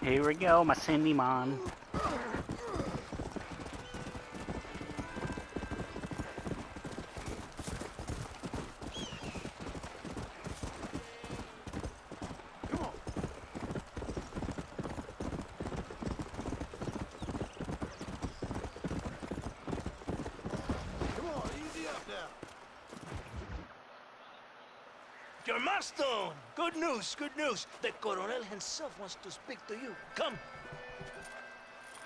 Here we go, my Cindy Mon. Stone! Good news, good news. The Coronel himself wants to speak to you. Come.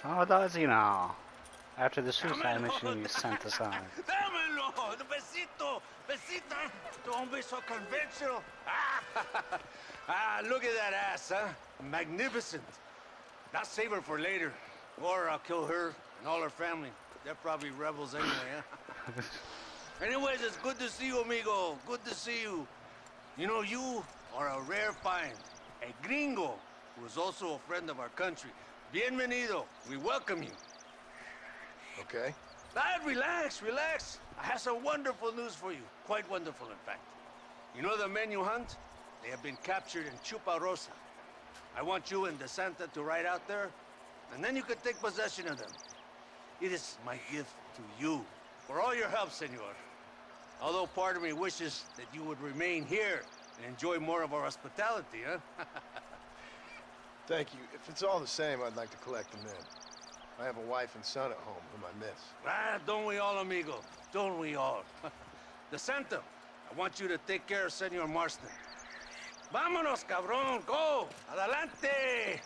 Oh, does he now? After the suicide mission you sent us on. Dámelo! Besito! Besita! Don't be so conventional. Look at that ass, huh? Magnificent. I'll save her for later. Or I'll kill her and all her family. They're probably rebels anyway, huh? Anyways, it's good to see you, amigo. Good to see you. You know, you are a rare find. A gringo, who is also a friend of our country. Bienvenido. We welcome you. Okay. Relax, relax. I have some wonderful news for you. Quite wonderful, in fact. You know the men you hunt? They have been captured in Chuparosa. I want you and De Santa to ride out there, and then you can take possession of them. It is my gift to you, for all your help, senor. Although part of me wishes that you would remain here and enjoy more of our hospitality, huh? Thank you. If it's all the same, I'd like to collect them in. I have a wife and son at home whom I miss. Don't we all, amigo? Don't we all? De Santa, I want you to take care of Senor Marston. Vámonos, cabrón, go! Adelante!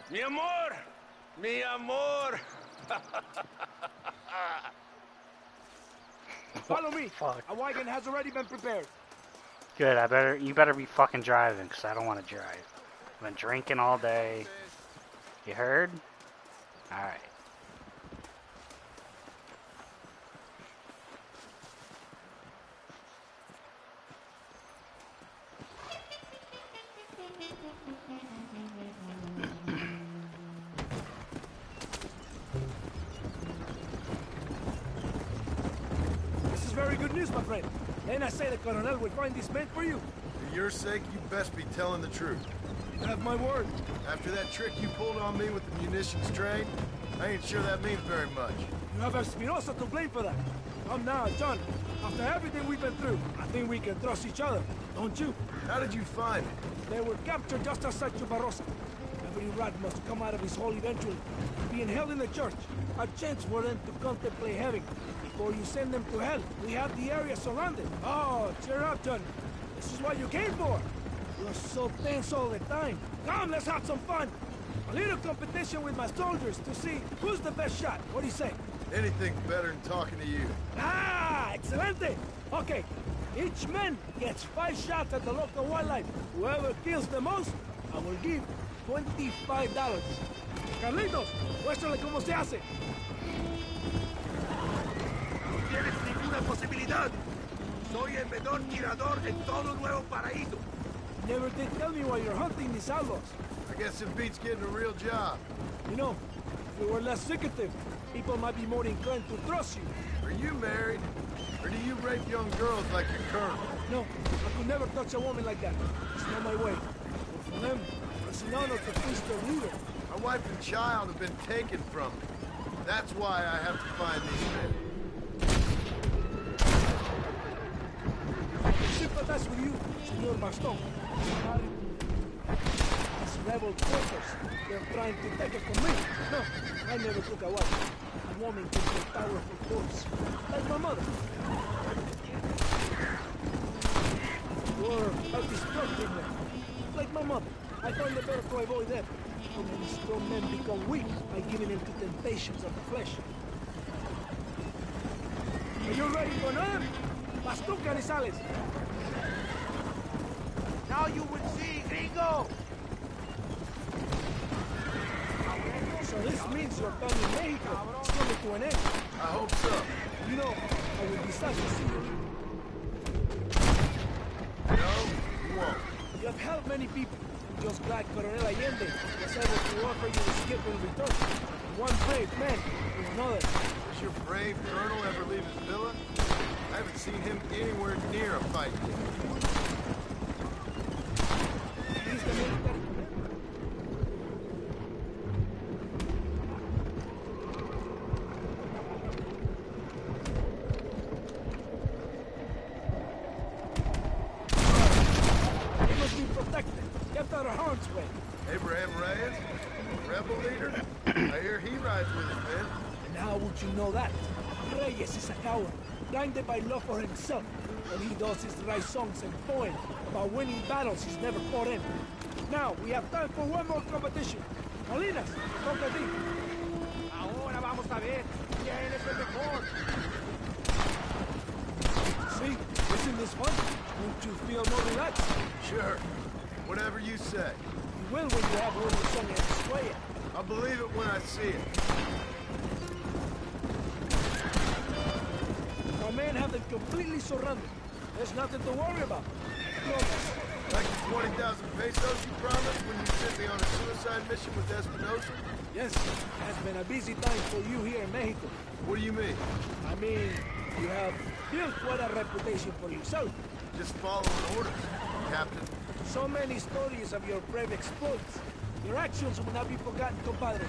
Mi amor! Mi amor! Follow me. Fuck. A wagon has already been prepared. Good, you better be fucking driving, because I don't want to drive. I've been drinking all day. You heard? Alright. This is very good news, my friend. Then I say the Coronel will find these men for you. For your sake, you best be telling the truth. You have my word. After that trick you pulled on me with the munitions train, I ain't sure that means very much. You have Espinosa to blame for that. Come now, John. After everything we've been through, I think we can trust each other, don't you? How did you find me? They were captured just outside Chuparosa. Every rat must come out of his hole eventually. Being held in the church, a chance for them to contemplate heaven. Before you send them to hell, we have the area surrounded. Oh, cheer up, John. This is what you came for. You're so tense all the time. Come, let's have some fun. A little competition with my soldiers to see who's the best shot. What do you say? Anything's better than talking to you. Ah, excelente. Okay, each man gets 5 shots at the local wildlife. Whoever kills the most, I will give $25. Carlitos, muéstrale cómo se hace. No tienes ninguna posibilidad. Soy el mejor tirador en todo Nuevo Paraíso. Never did tell me why you're hunting these outlaws. I guess it beats getting a real job. You know, if you were less secretive, people might be more inclined to trust you. Are you married? Or do you rape young girls like your colonel? No, I could never touch a woman like that. It's not my way. But for them, it's an honor to feast their leader. My wife and child have been taken from me. That's why I have to find these men. I can sympathize with you, Senor Baston. These rebel traitors, they're trying to take it from me. No, I never took a wife. A woman can be a powerful force, like my mother. Or a destructive man, like my mother. I find it better to avoid them. So many strong men become weak by giving in to temptations of the flesh. Are you ready for another? Baston Canizales. Now you would see, gringo! So this means your time in Mexico is coming to an end. I hope so. You know, I will be sad to see you. No, you won't. You have helped many people. Just like Coronel Allende was able to offer you a skip in return. One brave man to another. Does your brave colonel ever leave his villa? I haven't seen him anywhere near a fight yet. He's the military commander. know that. Reyes is a coward, blinded by love for himself. When he does his write songs and poems about winning battles he's never fought in. Now, we have time for one more competition. Molinas, toca a ti. Ahora vamos a ver quién es el mejor. See, isn't this fun? Don't you feel more relaxed? Sure. Whatever you say. You will when you have a little song and display it. I'll believe it when I see it. Our men have them completely surrounded. There's nothing to worry about. Like the 20,000 pesos you promised when you sent me on a suicide mission with Espinosa? Yes, it has been a busy time for you here in Mexico. What do you mean? I mean, you have built quite a reputation for yourself. Just following orders, Captain. So many stories of your brave exploits. Your actions will not be forgotten, compadre.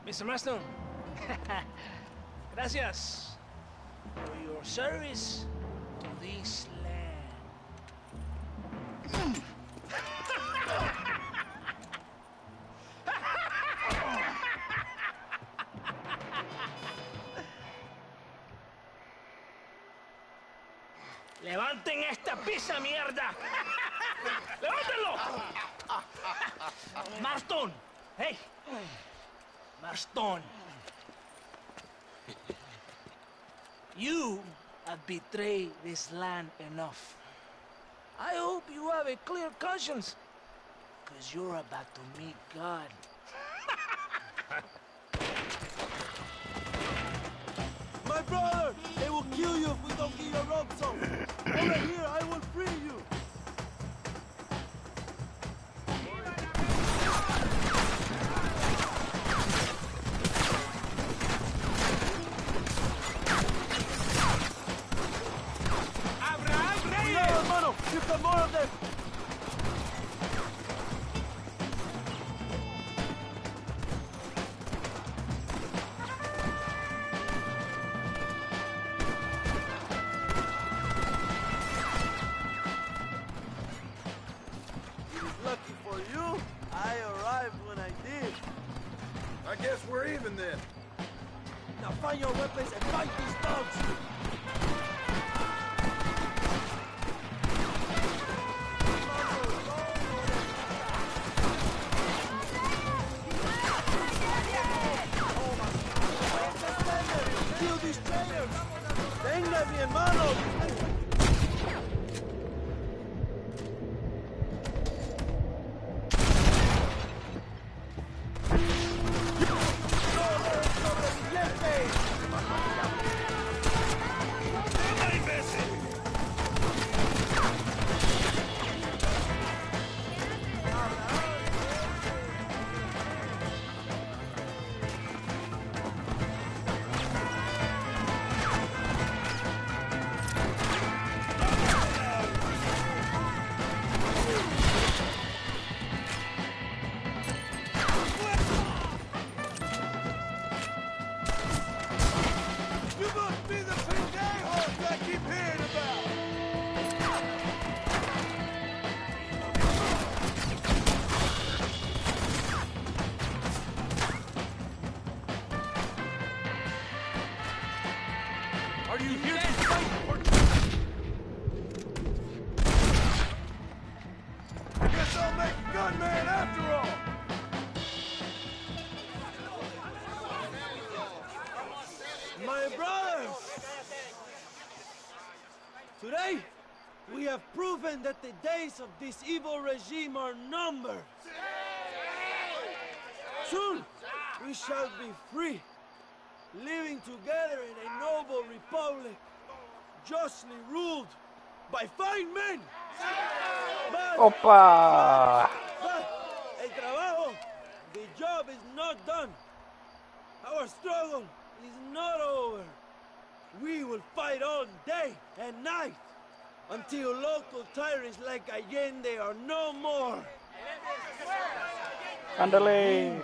Mr. Marston, gracias for your service to this land. ¡Levanten esta pizza, mierda! ¡Levántenlo! Marston, hey. Marston, you have betrayed this land enough. I hope you have a clear conscience, because you're about to meet God. My brother! They will kill you if we don't get your ropes off! Over here, I will free you! Shoot some more of them! Lucky for you, I arrived when I did. I guess we're even then. Now find your weapons and fight these dogs! ¡Venga, mi hermano! have proven that the days of this evil regime are numbered. Soon, we shall be free, living together in a noble republic, justly ruled by fine men. Opa! But el trabajo, the job is not done. Our struggle is not over. We will fight all day and night until local tyrants like Allende are no more. Andale!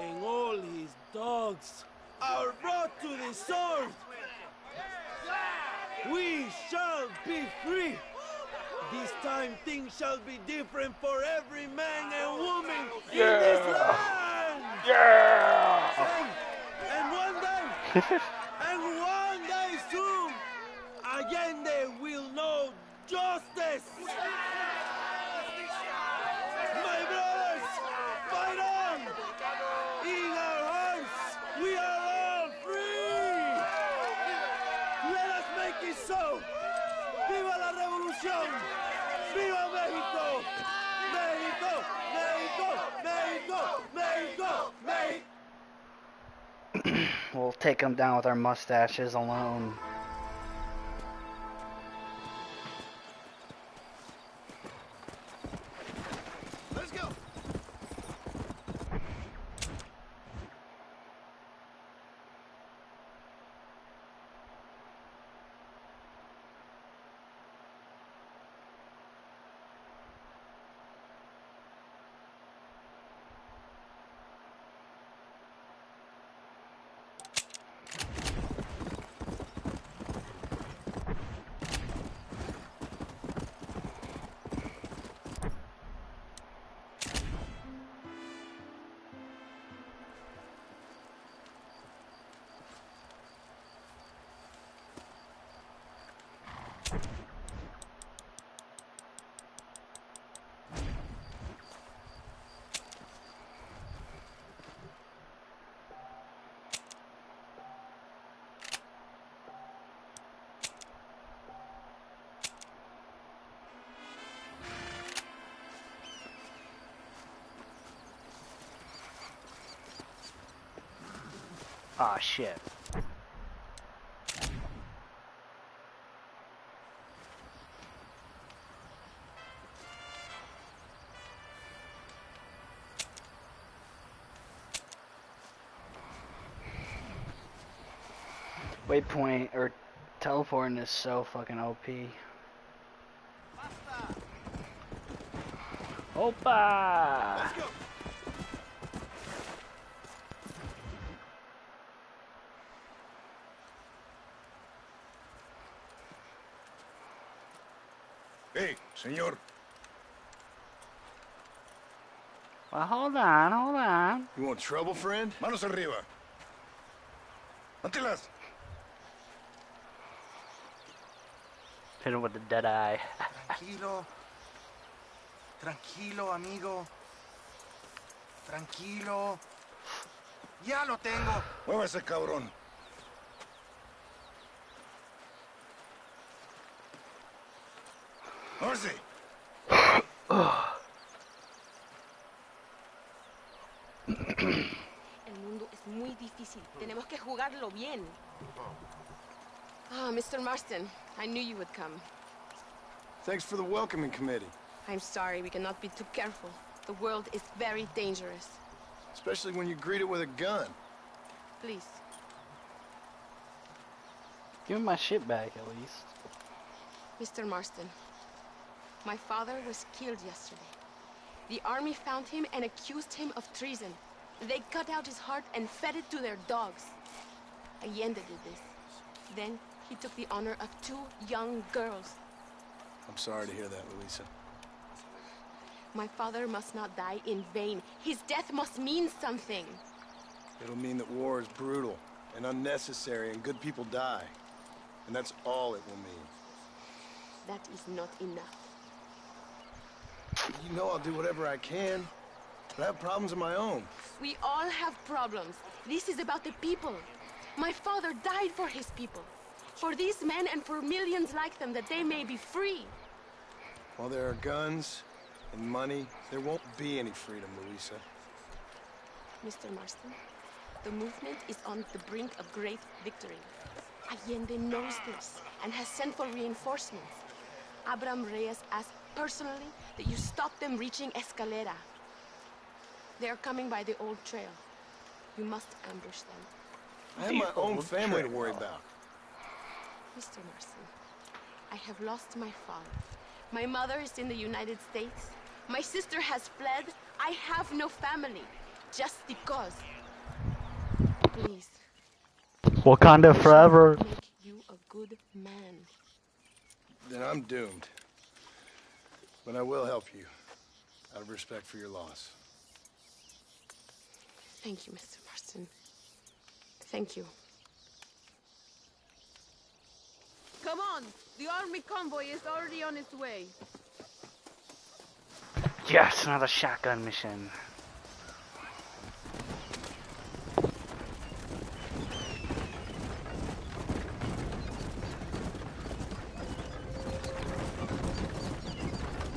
And all his dogs are brought to the sword. We shall be free. This time things shall be different for every man and woman in this land. Yeah! And one day soon, Allende will know justice. My brothers, fight on! In our hearts, we are all free! Let us make it so! ¡Viva la revolución! ¡Viva México! ¡México! ¡México! ¡México! ¡México! We'll take them down with our mustaches alone. Let's go. Aw, shit. Waypoint or teleporting is so fucking OP. Opa! Let's go. Hey, señor. Well, hold on. You want trouble, friend? Manos arriba. Antelas. Hit him with the dead eye. Tranquilo. Tranquilo, amigo. Tranquilo. Ya lo tengo. Muévase, cabrón. Muévase. El mundo es muy difícil. Tenemos que jugarlo bien. Ah, Mr. Marston, I knew you would come. Thanks for the welcoming committee. I'm sorry, we cannot be too careful. The world is very dangerous. Especially when you greet it with a gun. Please. Give me my shit back, at least. Mr. Marston, my father was killed yesterday. The army found him and accused him of treason. They cut out his heart and fed it to their dogs. Allende did this. Then he took the honor of 2 young girls. I'm sorry to hear that, Luisa. My father must not die in vain. His death must mean something. It'll mean that war is brutal and unnecessary and good people die. And that's all it will mean. That is not enough. You know I'll do whatever I can, but I have problems of my own. We all have problems. This is about the people. My father died for his people. For these men and for millions like them, that they may be free. While there are guns and money, there won't be any freedom, Luisa. Mr. Marston, the movement is on the brink of great victory. Allende knows this and has sent for reinforcements. Abraham Reyes asked personally that you stop them reaching Escalera. They are coming by the old trail. You must ambush them. I have my own family to worry about. Mr. Marston, I have lost my father. My mother is in the United States. My sister has fled. I have no family. Just because. Please. Wakanda forever. Make you a good man. Then I'm doomed. But I will help you, out of respect for your loss. Thank you, Mr. Marston. Thank you. Come on! The army convoy is already on its way. Yes, another shotgun mission.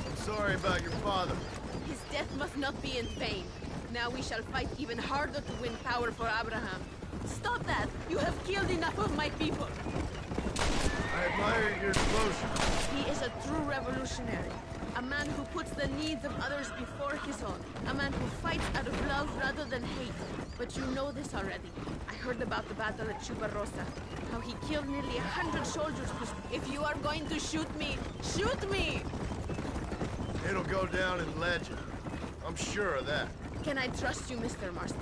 I'm sorry about your father. His death must not be in vain. Now we shall fight even harder to win power for Abraham. Stop that! You have killed enough of my people! I admire your devotion. He is a true revolutionary. A man who puts the needs of others before his own. A man who fights out of love rather than hate. But you know this already. I heard about the battle at Chubarrosa. How he killed nearly 100 soldiers. If you are going to shoot me, shoot me! It'll go down in legend. I'm sure of that. Can I trust you, Mr. Marston?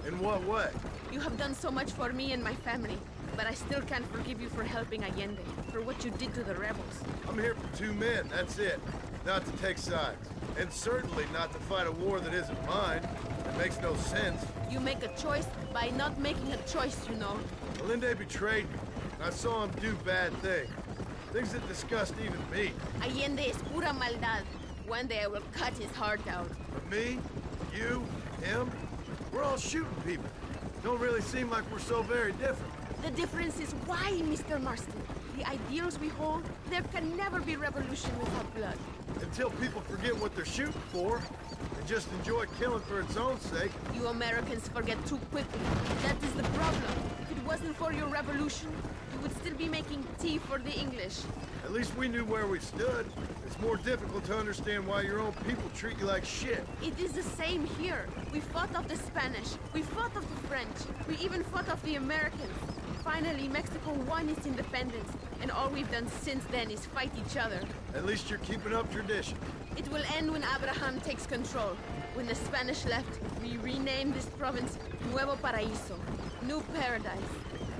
In what way? You have done so much for me and my family. But I still can't forgive you for helping Allende, for what you did to the rebels. I'm here for 2 men, that's it. Not to take sides. And certainly not to fight a war that isn't mine. It makes no sense. You make a choice by not making a choice, you know. Allende betrayed me. I saw him do bad things. Things that disgust even me. Allende es pura maldad. One day I will cut his heart out. But me, you, him, we're all shooting people. Don't really seem like we're so very different. The difference is why, Mr. Marston. The ideals we hold, there can never be revolution without blood. Until people forget what they're shooting for, and just enjoy killing for its own sake. You Americans forget too quickly. That is the problem. If it wasn't for your revolution, you would still be making tea for the English. At least we knew where we stood. It's more difficult to understand why your own people treat you like shit. It is the same here. We fought off the Spanish. We fought off the French. We even fought off the Americans. Finally, Mexico won its independence, and all we've done since then is fight each other. At least you're keeping up tradition. It will end when Abraham takes control. When the Spanish left, we renamed this province Nuevo Paraíso, New Paradise.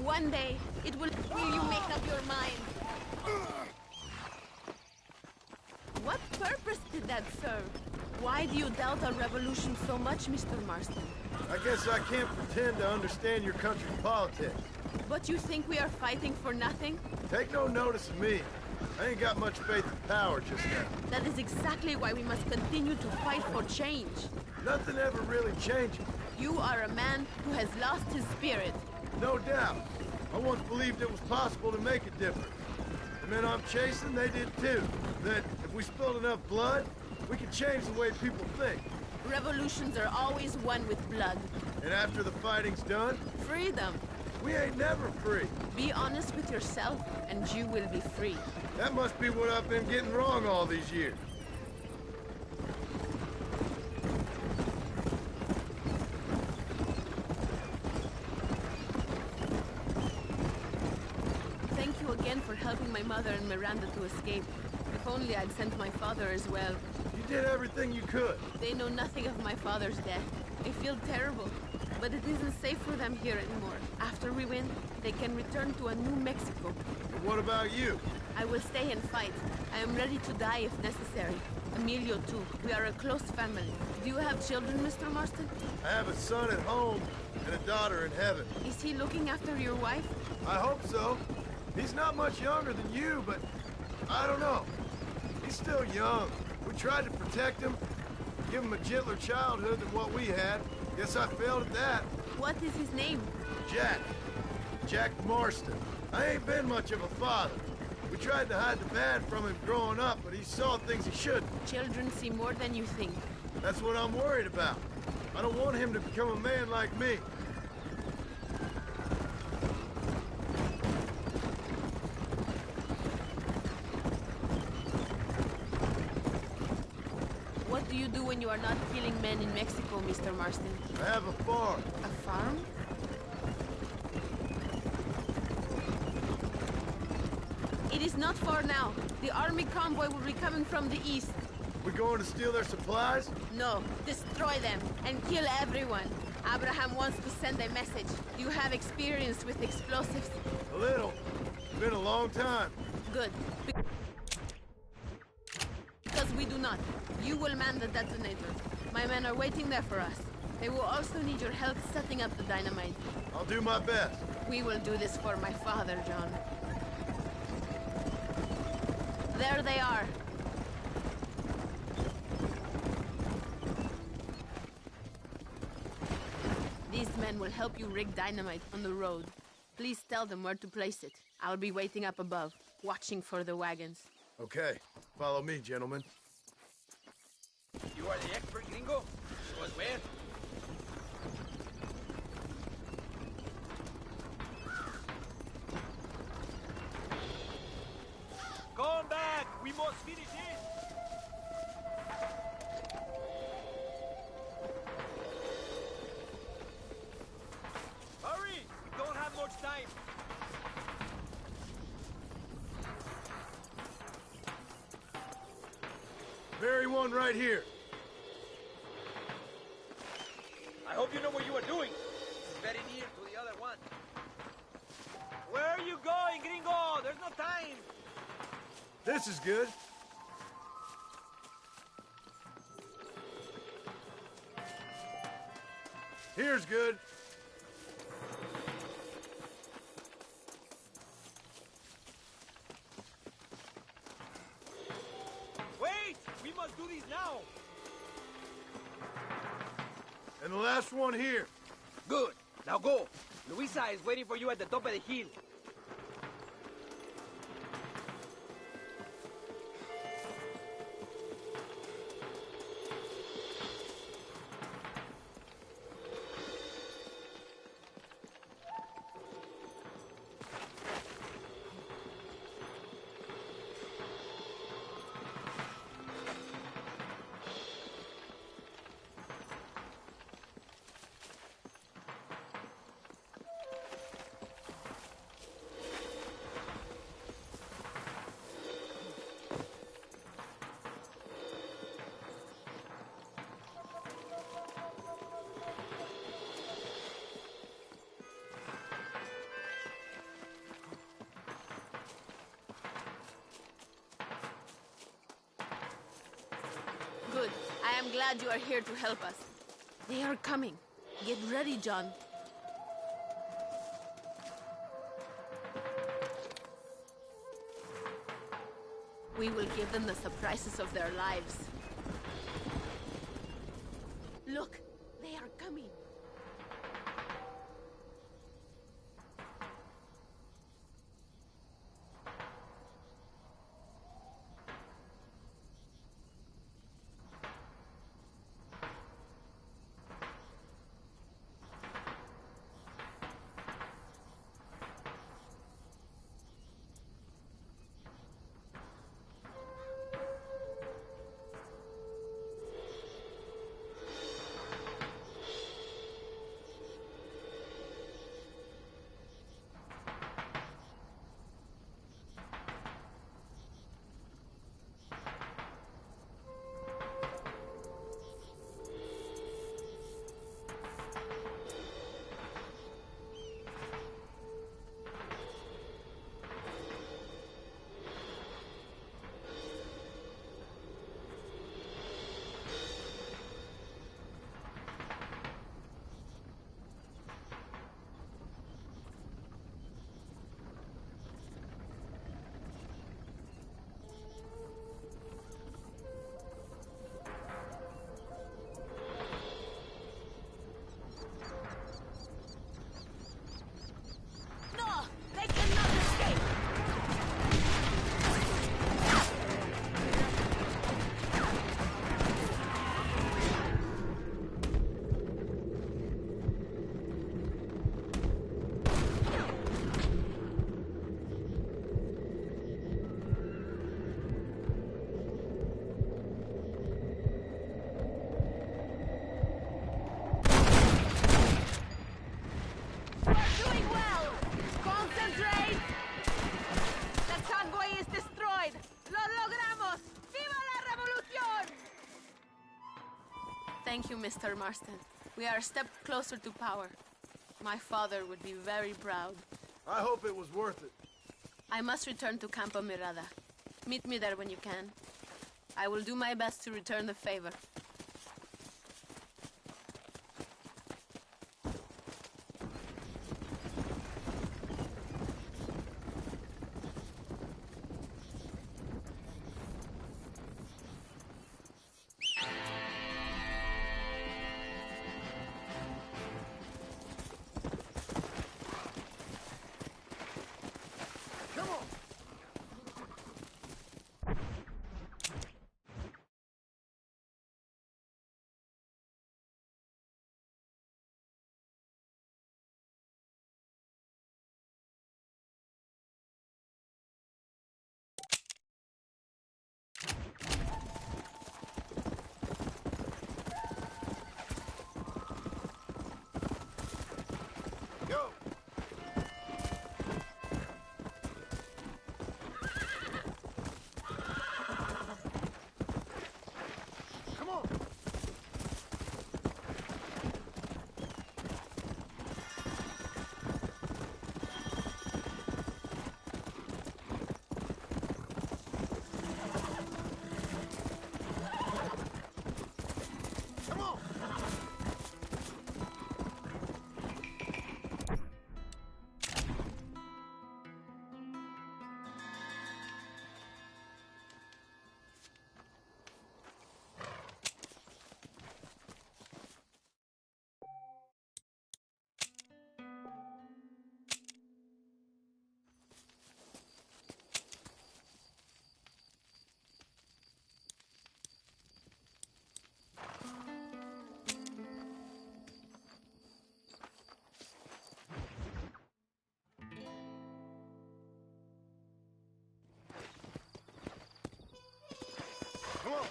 One day, it will... Will you make up your mind? What purpose did that serve? Why do you doubt our revolution so much, Mr. Marston? I guess I can't pretend to understand your country's politics. But you think we are fighting for nothing? Take no notice of me. I ain't got much faith in power just now. That is exactly why we must continue to fight for change. Nothing ever really changes. You are a man who has lost his spirit. No doubt. I once believed it was possible to make a difference. The men I'm chasing, they did too. That if we spilled enough blood, we could change the way people think. Revolutions are always won with blood. And after the fighting's done, Freedom. we ain't never free. Be honest with yourself, and you will be free. That must be what I've been getting wrong all these years. Thank you again for helping my mother and Miranda to escape. If only I'd sent my father as well. You did everything you could. They know nothing of my father's death. I feel terrible, but it isn't safe for them here anymore. After we win, they can return to a new Mexico. But what about you? I will stay and fight. I am ready to die if necessary. Emilio too. We are a close family. Do you have children, Mr. Marston? I have a son at home and a daughter in heaven. Is he looking after your wife? I hope so. He's not much younger than you, but I don't know. He's still young. We tried to protect him, give him a gentler childhood than what we had. Guess I failed at that. What is his name? Jack. Jack Marston. I ain't been much of a father. We We tried to hide the bad from him growing up, but he saw things he shouldn't. Children see more than you think. That's what I'm worried about. I don't want him to become a man like me. What do you do when you are not killing men in Mexico, Mr. Marston? I have a farm. A farm? It is not far now. The army convoy will be coming from the east. We going to steal their supplies? No, destroy them and kill everyone. Abraham wants to send a message. You have experience with explosives. A little. It's been a long time. Good. Because we do not. You will man the detonator. My men are waiting there for us. They will also need your help setting up the dynamite. I'll do my best. We will do this for my father, John. There they are. These men will help you rig dynamite on the road. Please tell them where to place it. I'll be waiting up above, watching for the wagons. Okay. Follow me, gentlemen. You are the expert, gringo? Show us where. Come back! We must finish it! Hurry! We don't have much time! Bury one right here. I hope you know what you are doing. It's very near to the other one. Where are you going, gringo? There's no time! This is good. Here's good. Wait! We must do this now! And the last one here. Good. Now go. Luisa is waiting for you at the top of the hill. Good. I am glad you are here to help us. They are coming. Get ready, John. We will give them the surprises of their lives. Look, they are coming. Thank you, Mr. Marston. We are a step closer to power. My father would be very proud. I hope it was worth it. I must return to Campo Mirada. Meet me there when you can. I will do my best to return the favor. Go! Come on! Come on! Come on!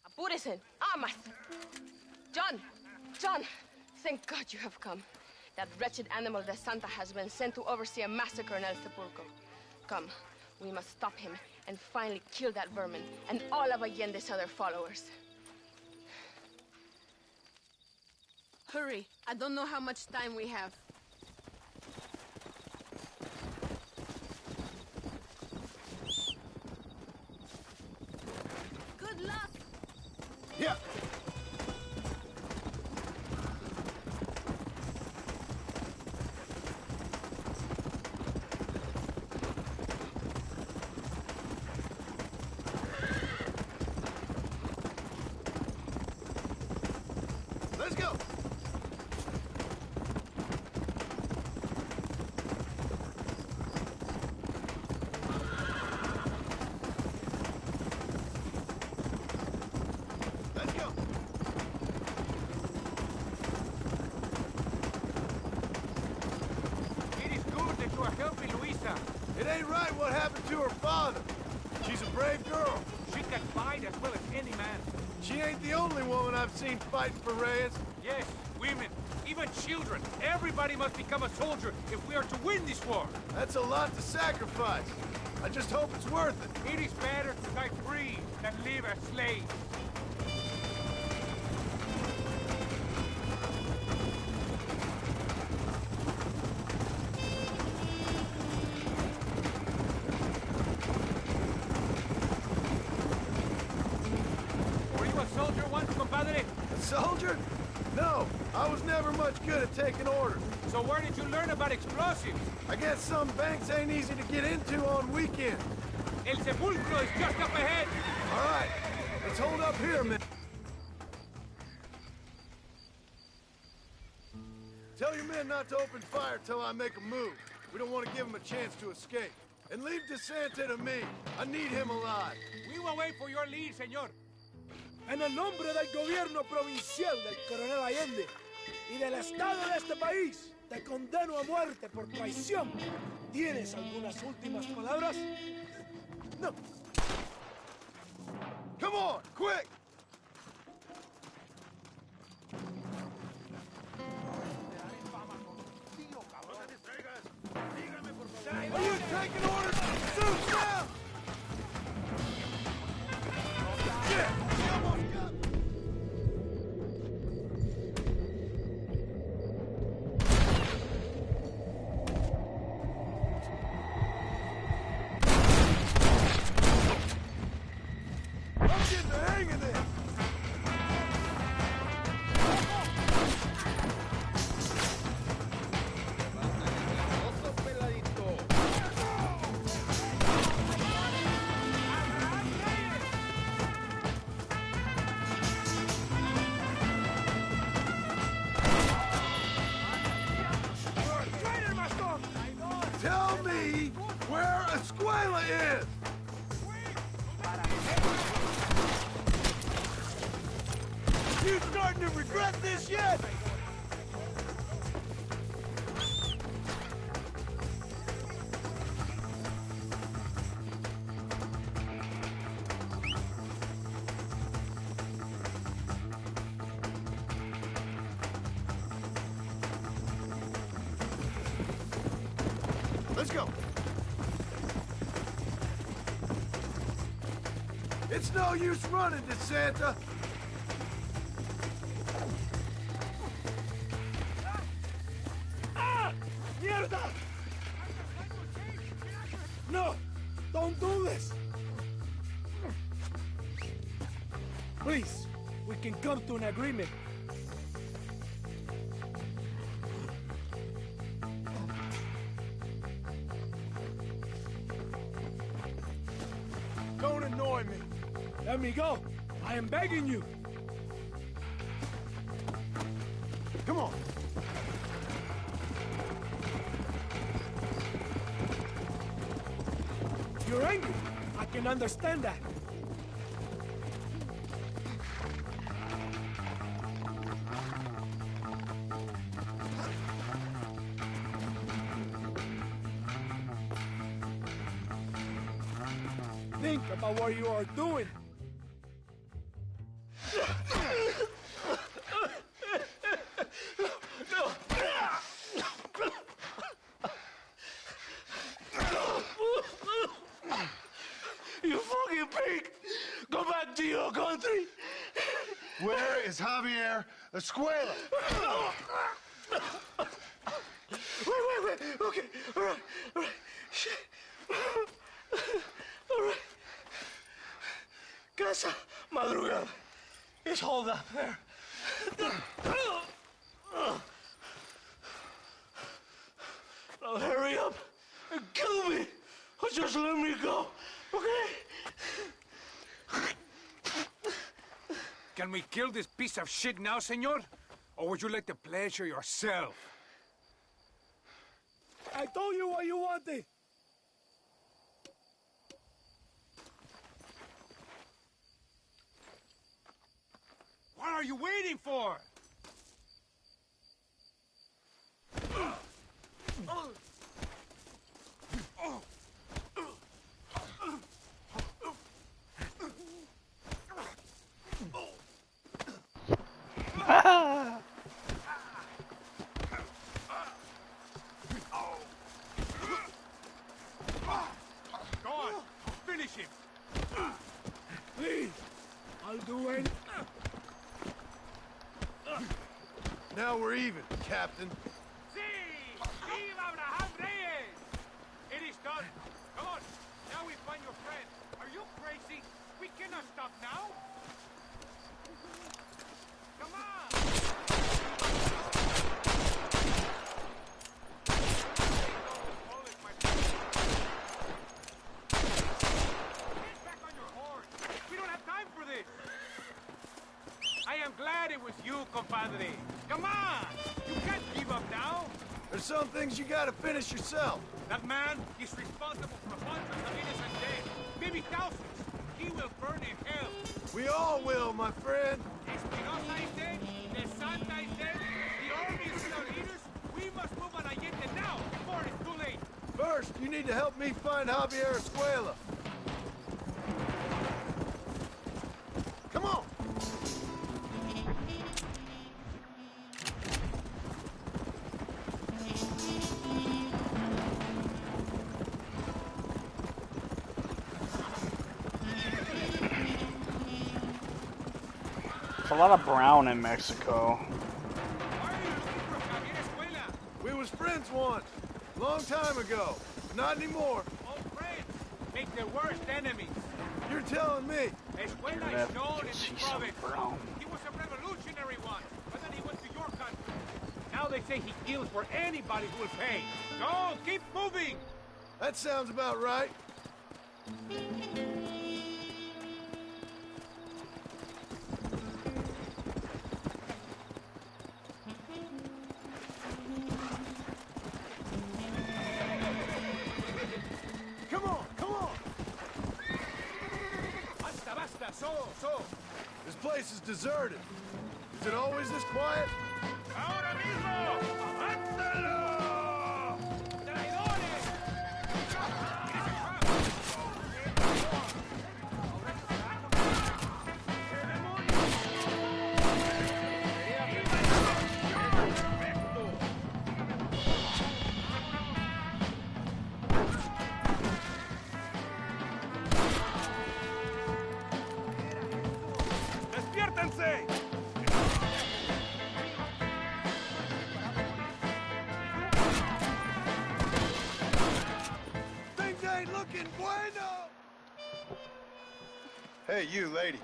Apúrese. Amas. John! John! Thank God you have come. That wretched animal de Santa has been sent to oversee a massacre in El Sepulcro. Come, we must stop him and finally kill that vermin and all of Allende's other followers. Hurry. I don't know how much time we have. Good luck! Yeah! Let's go! Let's go! It is good that you are helping Luisa. It ain't right what happened to her father. She's a brave girl. She can fight as well as any man. She ain't the only woman I've seen fighting for Reyes. Yes, women, even children. Everybody must become a soldier if we are to win this war. That's a lot to sacrifice. I just hope it's worth it. It is better to die free than live as slaves. Were you a soldier once, compadre? A soldier? No, I was never much good at taking orders. So where did you learn about explosives? I guess some banks ain't easy to get into on weekends. El Sepulcro is just up ahead. All right, let's hold up here, man. Tell your men not to open fire till I make a move. We don't want to give them a chance to escape. And leave DeSanta to me. I need him alive. We will wait for your lead, señor. En el nombre del gobierno provincial del coronel Allende y del Estado de este país, te condeno a muerte por traición. ¿Tienes algunas últimas palabras? No. Come on, quick! Where Escuela is! You starting to regret this yet? Let's go. It's no use running, DeSanta. Ah! Mierda! No! Don't do this! Please, we can come to an agreement. Don't annoy me. Let me go. I am begging you. Come on. You're angry. I can understand that. Think about what you are doing. You fucking pig! Go back to your country! Where is Javier Escuela? Wait. Okay, all right. Shit. All right. Casa Madrugada. It's hold up there. Now hurry up and kill me, or just let me go, okay? Can we kill this piece of shit now, senor? Or would you like the pleasure yourself? I told you what you wanted. What are you waiting for? Go on, finish him. Please, I'll do it. Now we're even, Captain. Sí! Viva Abraham Reyes! It is done. Come on, now we find your friend. Are you crazy? We cannot stop now. Come on! Get back on your horse. We don't have time for this. I am glad it was you, compadre. Come on! You can't give up now. There's some things you gotta finish yourself. That man is responsible for hundreds of innocent dead. Maybe thousands. He will burn in hell. We all will, my friend. Espinosa is dead. The Santa is dead. The army is without leaders. We must move on Allende now before it's too late. First, you need to help me find Javier Escuela. Come on. There's a lot of brown in Mexico. Why are you looking for Javier Escuela? We was friends once, long time ago. Not anymore. Old friends make the worst enemies. You're telling me. Escuela Dude, is known in this she's so province. brown. He was a revolutionary one, but then he went to your country. Now they say he kills for anybody who will pay. So keep moving. That sounds about right. So, this place is deserted. Is it always this quiet? ¡Ahora mismo! ¡Mátalo! ¡Traidores! ¡Despiértense! Things ain't looking bueno! Hey, you lady.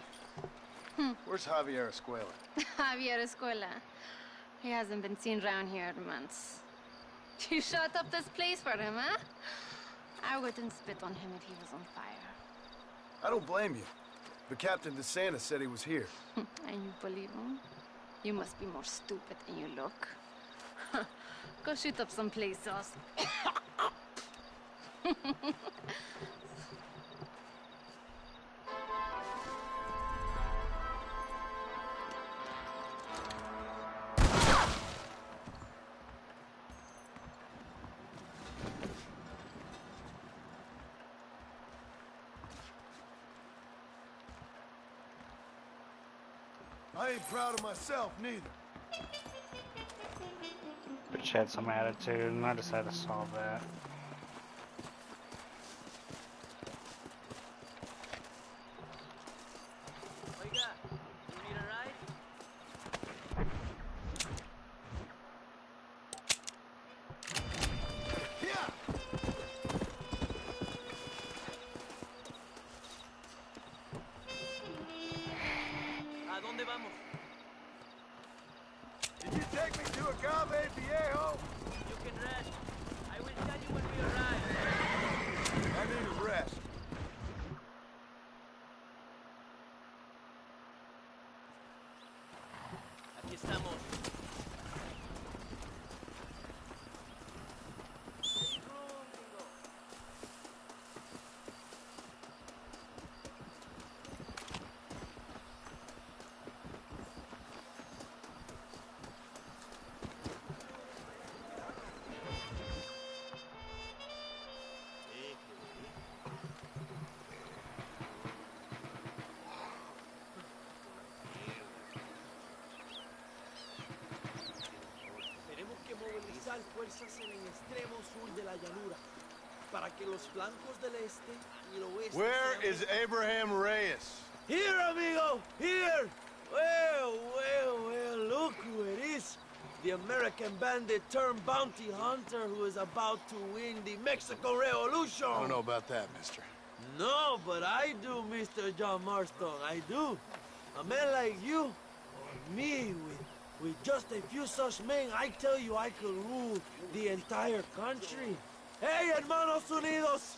Where's Javier Escuela? Javier Escuela. He hasn't been seen around here in months. You shut up this place for him, huh? I wouldn't spit on him if he was on fire. I don't blame you. But Captain DeSanta said he was here. And you believe him? You must be more stupid than you look. Go shoot up some place else. I ain't proud of myself, neither. Bitch had some attitude, and I just had to solve that. Oiga, you need a ride? ¿A dónde vamos? Did you take me to Agave Viejo? You can rest. I will tell you when we arrive. I need a rest. Aquí estamos. Tenemos que movilizar fuerzas en el extremo sur de la llanura para que los flancos del este y el oeste. Where sean- is Abraham Reyes? Here, amigo! Here! Well, look who it is. The American bandit turned bounty hunter who is about to win the Mexican Revolution. I don't know about that, mister. No, but I do, Mr. John Marston. I do. A man like you, or me, with just a few such men, I tell you I could rule the entire country. Hey, hermanos unidos!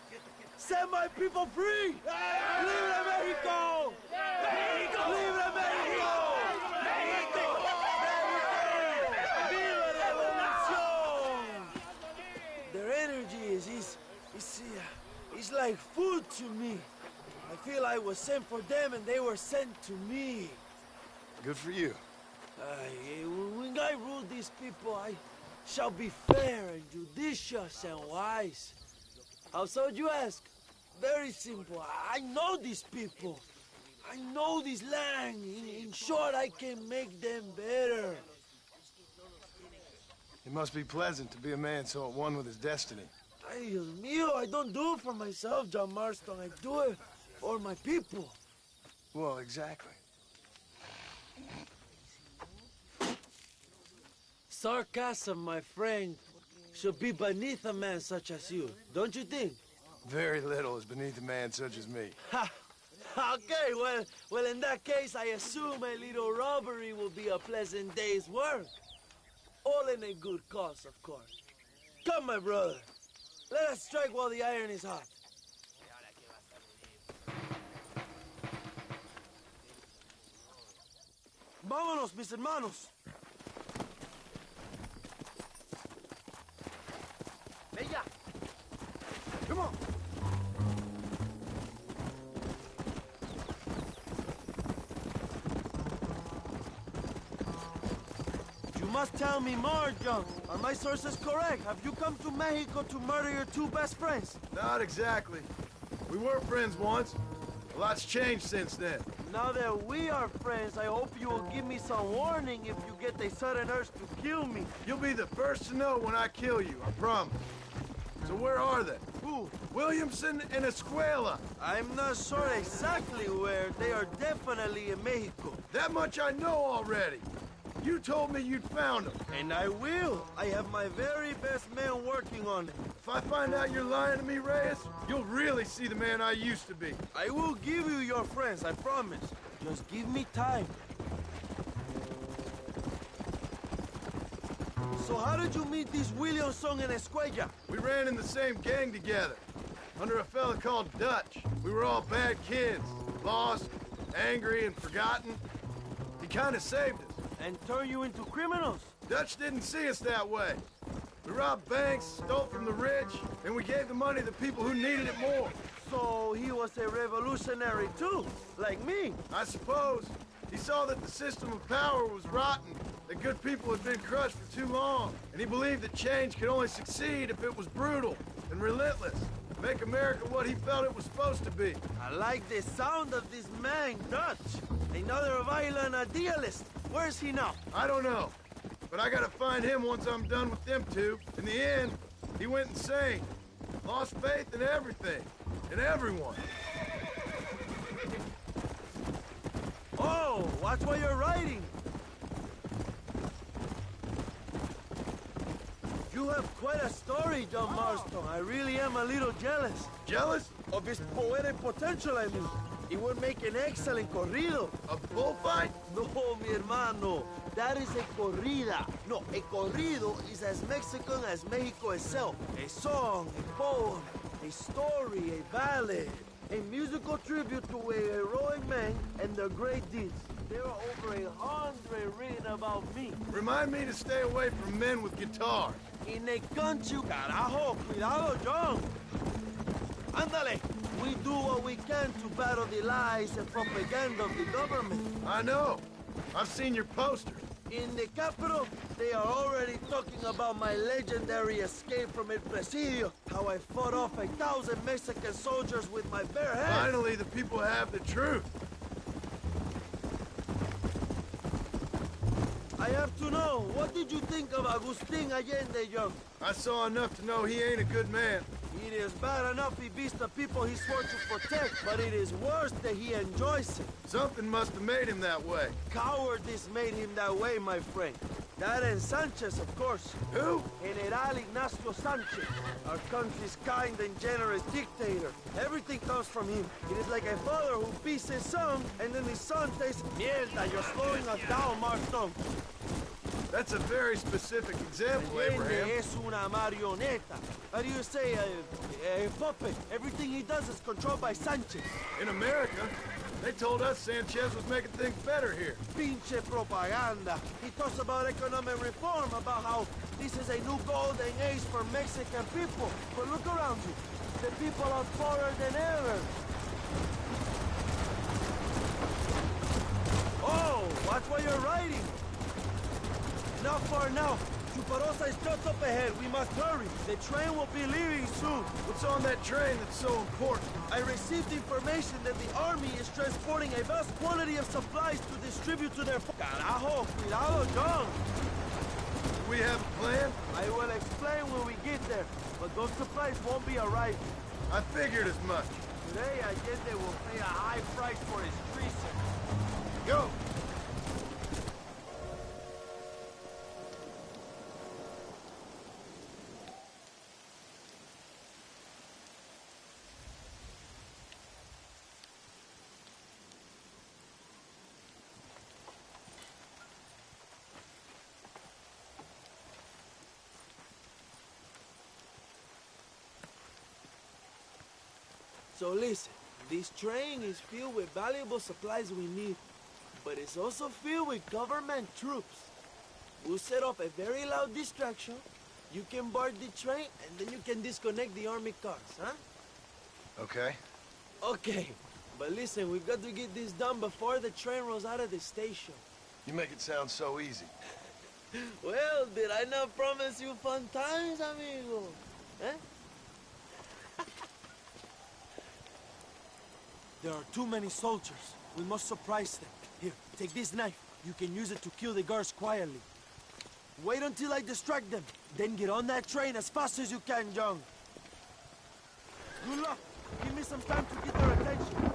Set my people free! Libre Mexico! Mexico! Libre Mexico! Mexico! Viva Revolution! Their energy is like food to me. I feel I was sent for them and they were sent to me. Good for you. When I rule these people, I shall be fair and judicious and wise. How so, you ask? Very simple. I know these people. I know this land. In short, I can make them better. It must be pleasant to be a man so at one with his destiny. Ay, Dios mío, I don't do it for myself, John Marston. I do it for my people. Well, exactly. Sarcasm, my friend, should be beneath a man such as you, don't you think? Very little is beneath a man such as me. Ha! Okay, well, in that case, I assume a little robbery will be a pleasant day's work. All in a good cause, of course. Come, my brother. Let us strike while the iron is hot. Vámonos, mis hermanos. Bella. Come on. must tell me more, John. Are my sources correct? Have you come to Mexico to murder your two best friends? Not exactly. We were friends once. A lot's changed since then. Now that we are friends, I hope you will give me some warning if you get a sudden urge to kill me. You'll be the first to know when I kill you, I promise. So where are they? Who? Williamson and Escuela. I'm not sure exactly where. They are definitely in Mexico. That much I know already. You told me you'd found them. And I will. I have my very best men working on it. If I find out you're lying to me, Reyes, you'll really see the man I used to be. I will give you your friends, I promise. Just give me time. So how did you meet these Williamson and Escuella? We ran in the same gang together, under a fella called Dutch. We were all bad kids, lost, angry, and forgotten. He kind of saved us. And turned you into criminals? Dutch didn't see us that way. We robbed banks, stole from the rich, and we gave the money to people who needed it more. So he was a revolutionary too, like me? I suppose. He saw that the system of power was rotten, that good people had been crushed for too long, and he believed that change could only succeed if it was brutal and relentless. Make America what he felt it was supposed to be. I like the sound of this man, Dutch. Another violent idealist. Where's he now? I don't know. But I gotta find him once I'm done with them two. In the end, he went insane. Lost faith in everything. In everyone. Oh, watch what you're writing. You have quite a story, John Marston. I really am a little jealous. Jealous? Of his poetic potential, I mean. It would make an excellent corrido. A bullfight? No, mi hermano. That is a corrida. No, a corrido is as Mexican as Mexico itself. A song, a poem, a story, a ballad. A musical tribute to a heroic man and their great deeds. There are over 100 written about me. Remind me to stay away from men with guitars. In a country, carajo, cuidado, John. Ándale. We do what we can to battle the lies and propaganda of the government. I know. I've seen your posters. In the capital, they are already talking about my legendary escape from El Presidio, how I fought off 1,000 Mexican soldiers with my bare hands. Finally, the people have the truth. I have to know, what did you think of Agustin Allende, John? I saw enough to know he ain't a good man. It is bad enough he beats the people he swore to protect, but it is worse that he enjoys it. Something must have made him that way. Cowardice made him that way, my friend. That and Sanchez, of course. Who? General Ignacio Sanchez, our country's kind and generous dictator. Everything comes from him. It is like a father who beats his son, and then his son says, Mierda, you're slowing us down, Marston. That's a very specific example, Abraham. Allende es una marioneta. How do you say, a puppet? Everything he does is controlled by Sanchez. In America, they told us Sanchez was making things better here. Pinche propaganda. He talks about economic reform, about how this is a new golden age for Mexican people. But look around you. The people are poorer than ever. Oh, watch what you're writing. Not far now. Chuparosa is just up ahead. We must hurry. The train will be leaving soon. What's on that train that's so important? I received information that the army is transporting a vast quantity of supplies to distribute to their... Carajo, cuidado, John. We have a plan? I will explain when we get there, but those supplies won't be arriving. I figured as much. Today, Allende will pay a high price for his treason. Go! So listen, this train is filled with valuable supplies we need, but it's also filled with government troops. We'll set up a very loud distraction. You can board the train, and then you can disconnect the army cars, huh? Okay. Okay, but listen, we've got to get this done before the train rolls out of the station. You make it sound so easy. Well, did I not promise you fun times, amigo? Eh? There are too many soldiers. We must surprise them. Here, take this knife. You can use it to kill the guards quietly. Wait until I distract them. Then get on that train as fast as you can, John. Good luck. Give me some time to get their attention.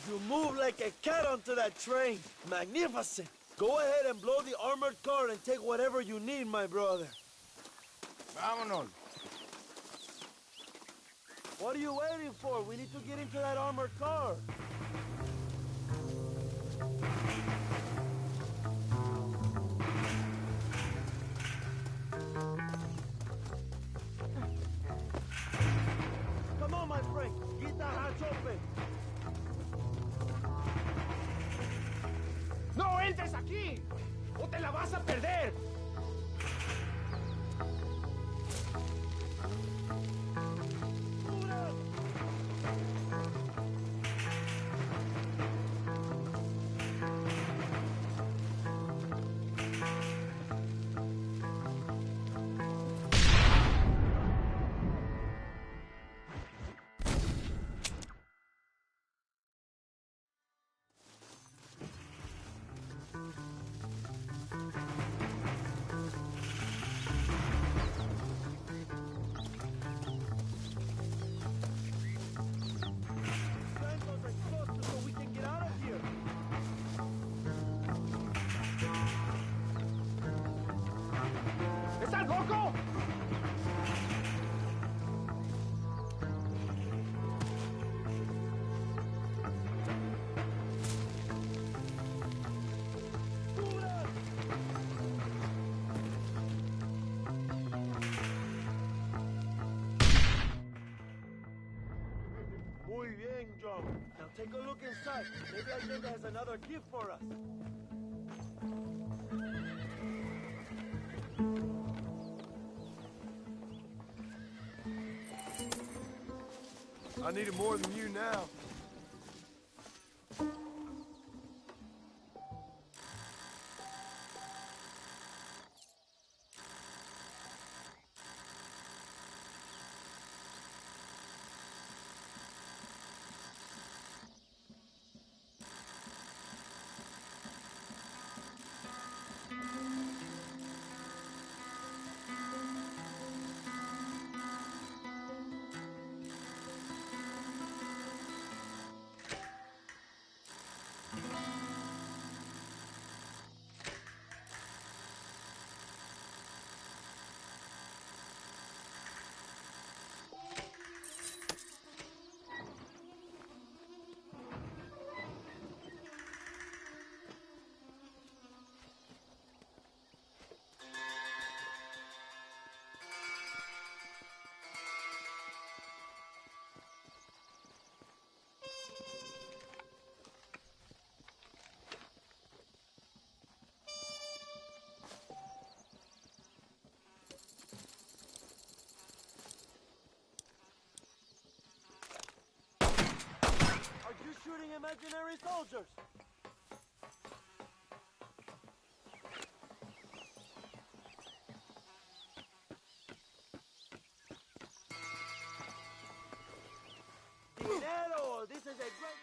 You move like a cat onto that train. Magnificent. Go ahead and blow the armored car and take whatever you need, my brother. Vámonos. What are you waiting for? We need to get into that armored car. Come on, my friend. Get that hatch open. ¡No entres aquí! ¡O te la vas a perder! Take a look inside. Maybe Allende has another gift for us. I need it more than you now. Are you shooting imaginary soldiers? Dinero! This is a great...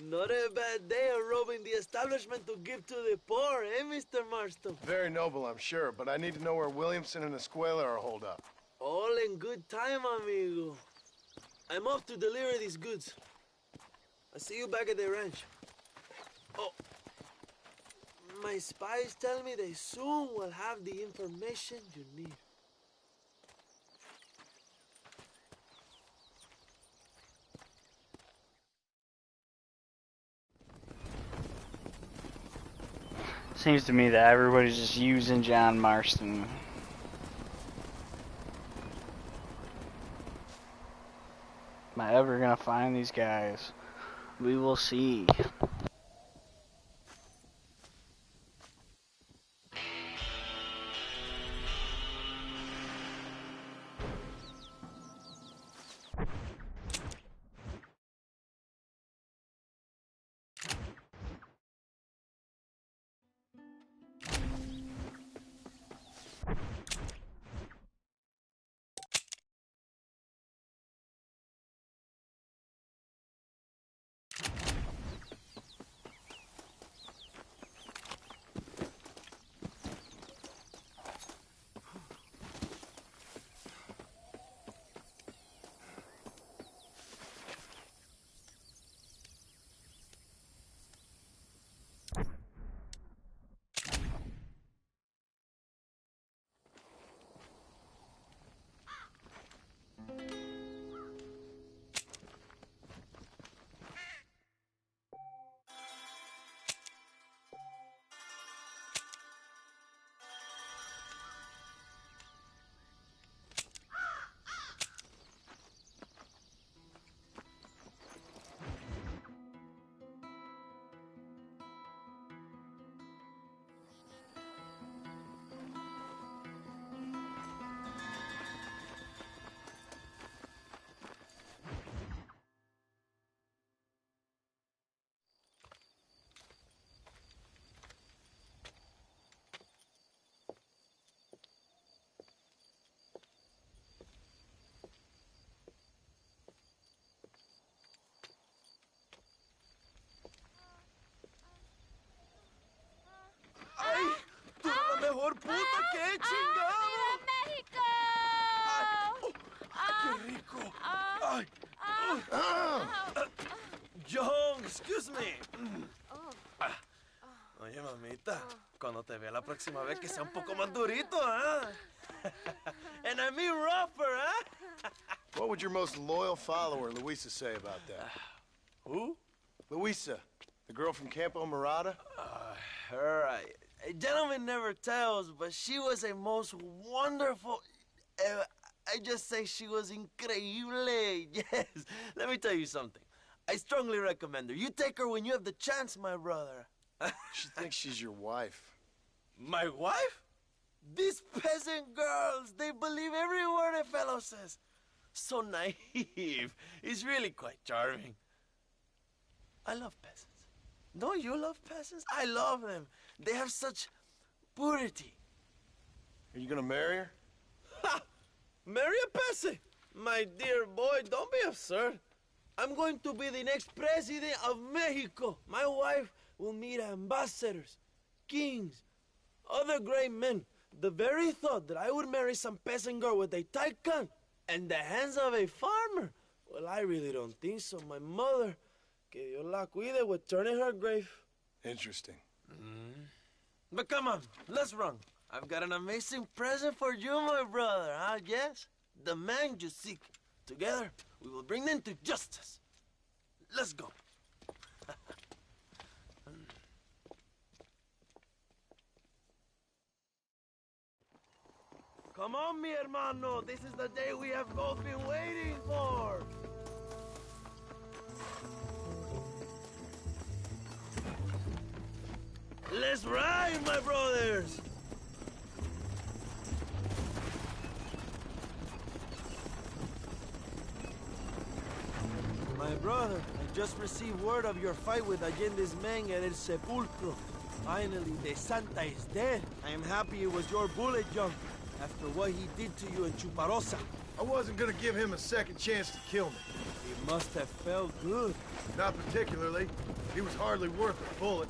Not a bad day of robbing the establishment to give to the poor, eh, Mr. Marston? Very noble, I'm sure, but I need to know where Williamson and Escuela are holed up. All in good time, amigo. I'm off to deliver these goods. I'll see you back at the ranch. Oh, my spies tell me they soon will have the information you need. Seems to me that everybody's just using John Marston. Am I ever gonna find these guys? We will see. mejor puta que chingado. ¡Viva México! ¡Qué rico! Ay. John, excuse me. Oye, mamita, cuando te vea la próxima vez que sea un poco más durito, ¿ah? And I mean rougher, ¿ah? What would your most loyal follower, Luisa, say about that? Who? Luisa, the girl from Campo Mirada? Her, a gentleman never tells, but she was a most wonderful... I just say she was increíble. Yes. Let me tell you something. I strongly recommend her. You take her when you have the chance, my brother. She thinks she's your wife. My wife? These peasant girls, they believe every word a fellow says. So naive. It's really quite charming. I love peasants. Don't you love peasants? I love them. They have such purity. Are you gonna marry her? Ha! Marry a peasant? My dear boy, don't be absurd. I'm going to be the next president of Mexico. My wife will meet ambassadors, kings, other great men. The very thought that I would marry some peasant girl with a tight gun and the hands of a farmer, well, I really don't think so. My mother, que Dios la cuide, would turn in her grave. Interesting. But come on, let's run. I've got an amazing present for you, my brother, huh? Yes, the man you seek. Together, we will bring them to justice. Let's go. Come on, mi hermano. This is the day we have both been waiting for. Let's ride, my brothers. My brother, I just received word of your fight with Allende's men at El Sepulcro. Finally, the Santa is dead. I am happy it was your bullet, John, after what he did to you in Chuparosa. I wasn't gonna give him a second chance to kill me. It must have felt good. Not particularly. He was hardly worth a bullet.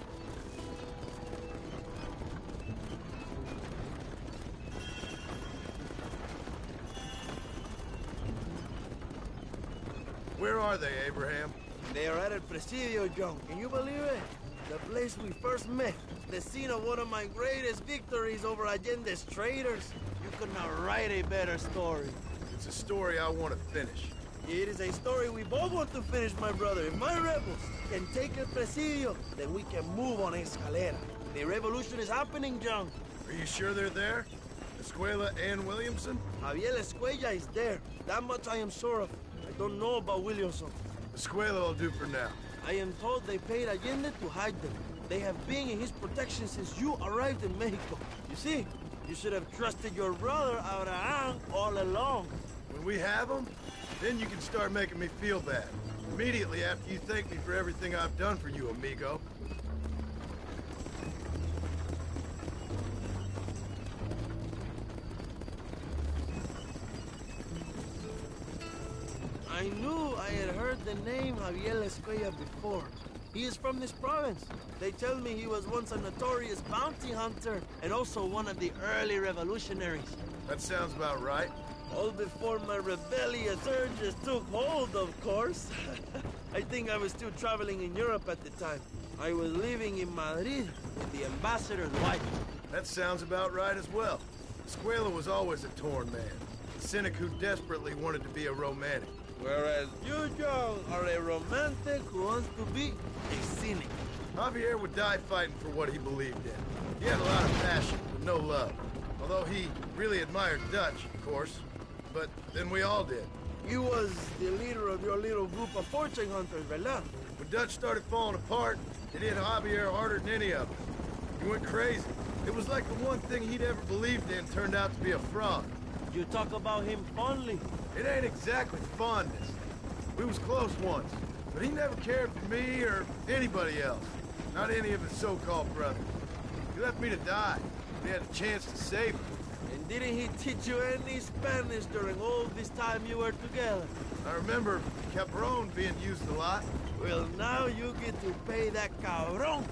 Where are they, Abraham? They are at El Presidio, John. Can you believe it? The place we first met. The scene of one of my greatest victories over Allende's traitors. You could not write a better story. It's a story I want to finish. It is a story we both want to finish, my brother. If my rebels can take El Presidio, then we can move on Escalera. The revolution is happening, John. Are you sure they're there? Escuela and Williamson? Javier Escuella is there. That much I am sure of. I don't know about Williamson. Escuela will do for now. I am told they paid Allende to hide them. They have been in his protection since you arrived in Mexico. You see, you should have trusted your brother, Abraham, all along. When we have them, then you can start making me feel bad. Immediately after you thank me for everything I've done for you, amigo. I knew I had heard the name Javier Escuella before. He is from this province. They tell me he was once a notorious bounty hunter and also one of the early revolutionaries. That sounds about right. All before my rebellious urges took hold, of course. I think I was still traveling in Europe at the time. I was living in Madrid with the ambassador's wife. That sounds about right as well. Escuela was always a torn man. A cynic who desperately wanted to be a romantic. Whereas you, John, are a romantic who wants to be a cynic. Javier would die fighting for what he believed in. He had a lot of passion, but no love. Although he really admired Dutch, of course. But then we all did. You was the leader of your little group of fortune hunters, ¿verdad? When Dutch started falling apart, it hit Javier harder than any of us. He went crazy. It was like the one thing he'd ever believed in turned out to be a fraud. You talk about him fondly. It ain't exactly fondness. We was close once, but he never cared for me or anybody else. Not any of his so-called brothers. He left me to die. We had a chance to save him. And didn't he teach you any Spanish during all this time you were together? I remember Cabron being used a lot. Well, now you get to pay that cabron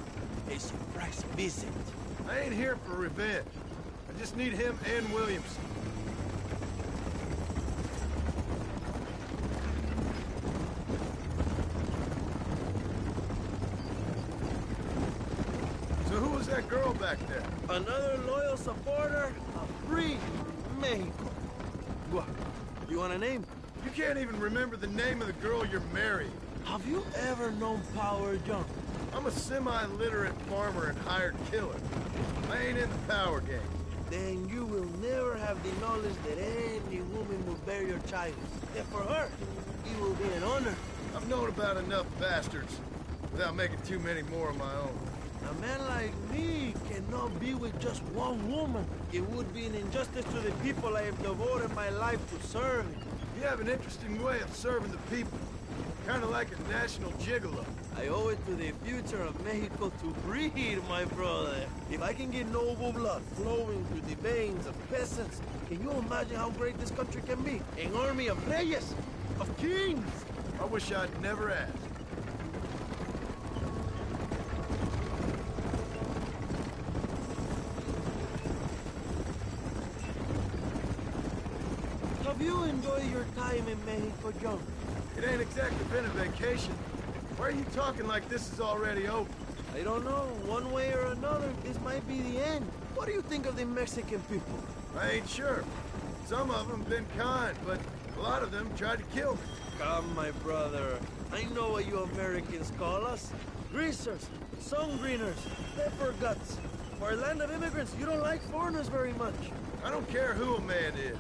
a surprise visit. I ain't here for revenge. I just need him and Williamson. So who was that girl back there? Another loyal supporter of free Mexico. What? You want a name? You can't even remember the name of the girl you're marrying. Have you ever known power, John? I'm a semi-literate farmer and hired killer. I ain't in the power game. Then you will never have the knowledge that any woman will bear your child. And for her, it will be an honor. I've known about enough bastards without making too many more of my own. A man like me cannot be with just one woman. It would be an injustice to the people I have devoted my life to serve. You have an interesting way of serving the people. Kind of like a national gigolo. I owe it to the future of Mexico to breed, my brother. If I can get noble blood flowing through the veins of peasants, can you imagine how great this country can be? An army of reyes, of kings. I wish I'd never asked. Have you enjoyed your time in Mexico, John? It ain't exactly been a vacation. Why are you talking like this is already over? I don't know. One way or another, this might be the end. What do you think of the Mexican people? I ain't sure. Some of them been kind, but a lot of them tried to kill me. Come, my brother. I know what you Americans call us. Greasers, sun-greeners, pepper guts. For a land of immigrants, you don't like foreigners very much. I don't care who a man is,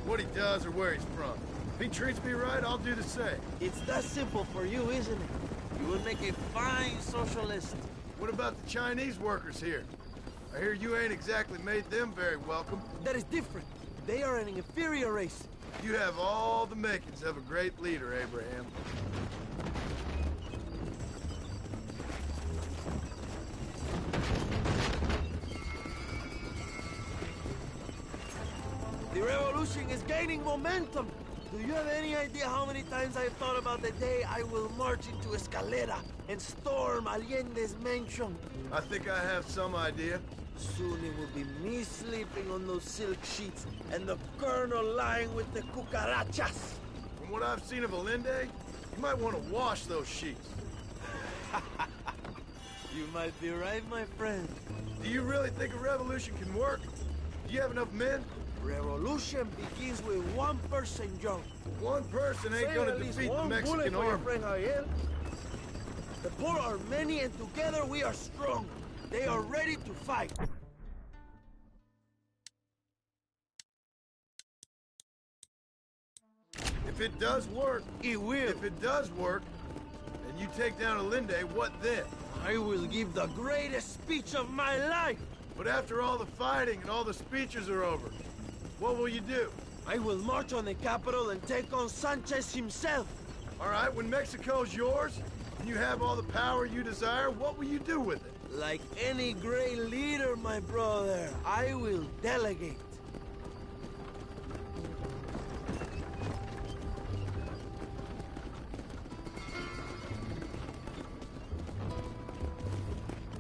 what he does or where he's from. If he treats me right, I'll do the same. It's that simple for you, isn't it? You would make a fine socialist. What about the Chinese workers here? I hear you ain't exactly made them very welcome. That is different. They are an inferior race. You have all the makings of a great leader, Abraham. The revolution is gaining momentum. Do you have any idea how many times I've thought about the day I will march into Escalera and storm Allende's mansion? I think I have some idea. Soon it will be me sleeping on those silk sheets and the colonel lying with the cucarachas. From what I've seen of Allende, you might want to wash those sheets. You might be right, my friend. Do you really think a revolution can work? Do you have enough men? Revolution begins with one person, John. One person ain't gonna defeat the Mexican army. Friend Javier. The poor are many and together we are strong. They are ready to fight. If it does work, it will. If it does work, and you take down Allende, what then? I will give the greatest speech of my life. But after all the fighting and all the speeches are over, what will you do? I will march on the capital and take on Sanchez himself. All right, when Mexico's yours, and you have all the power you desire, what will you do with it? Like any great leader, my brother, I will delegate.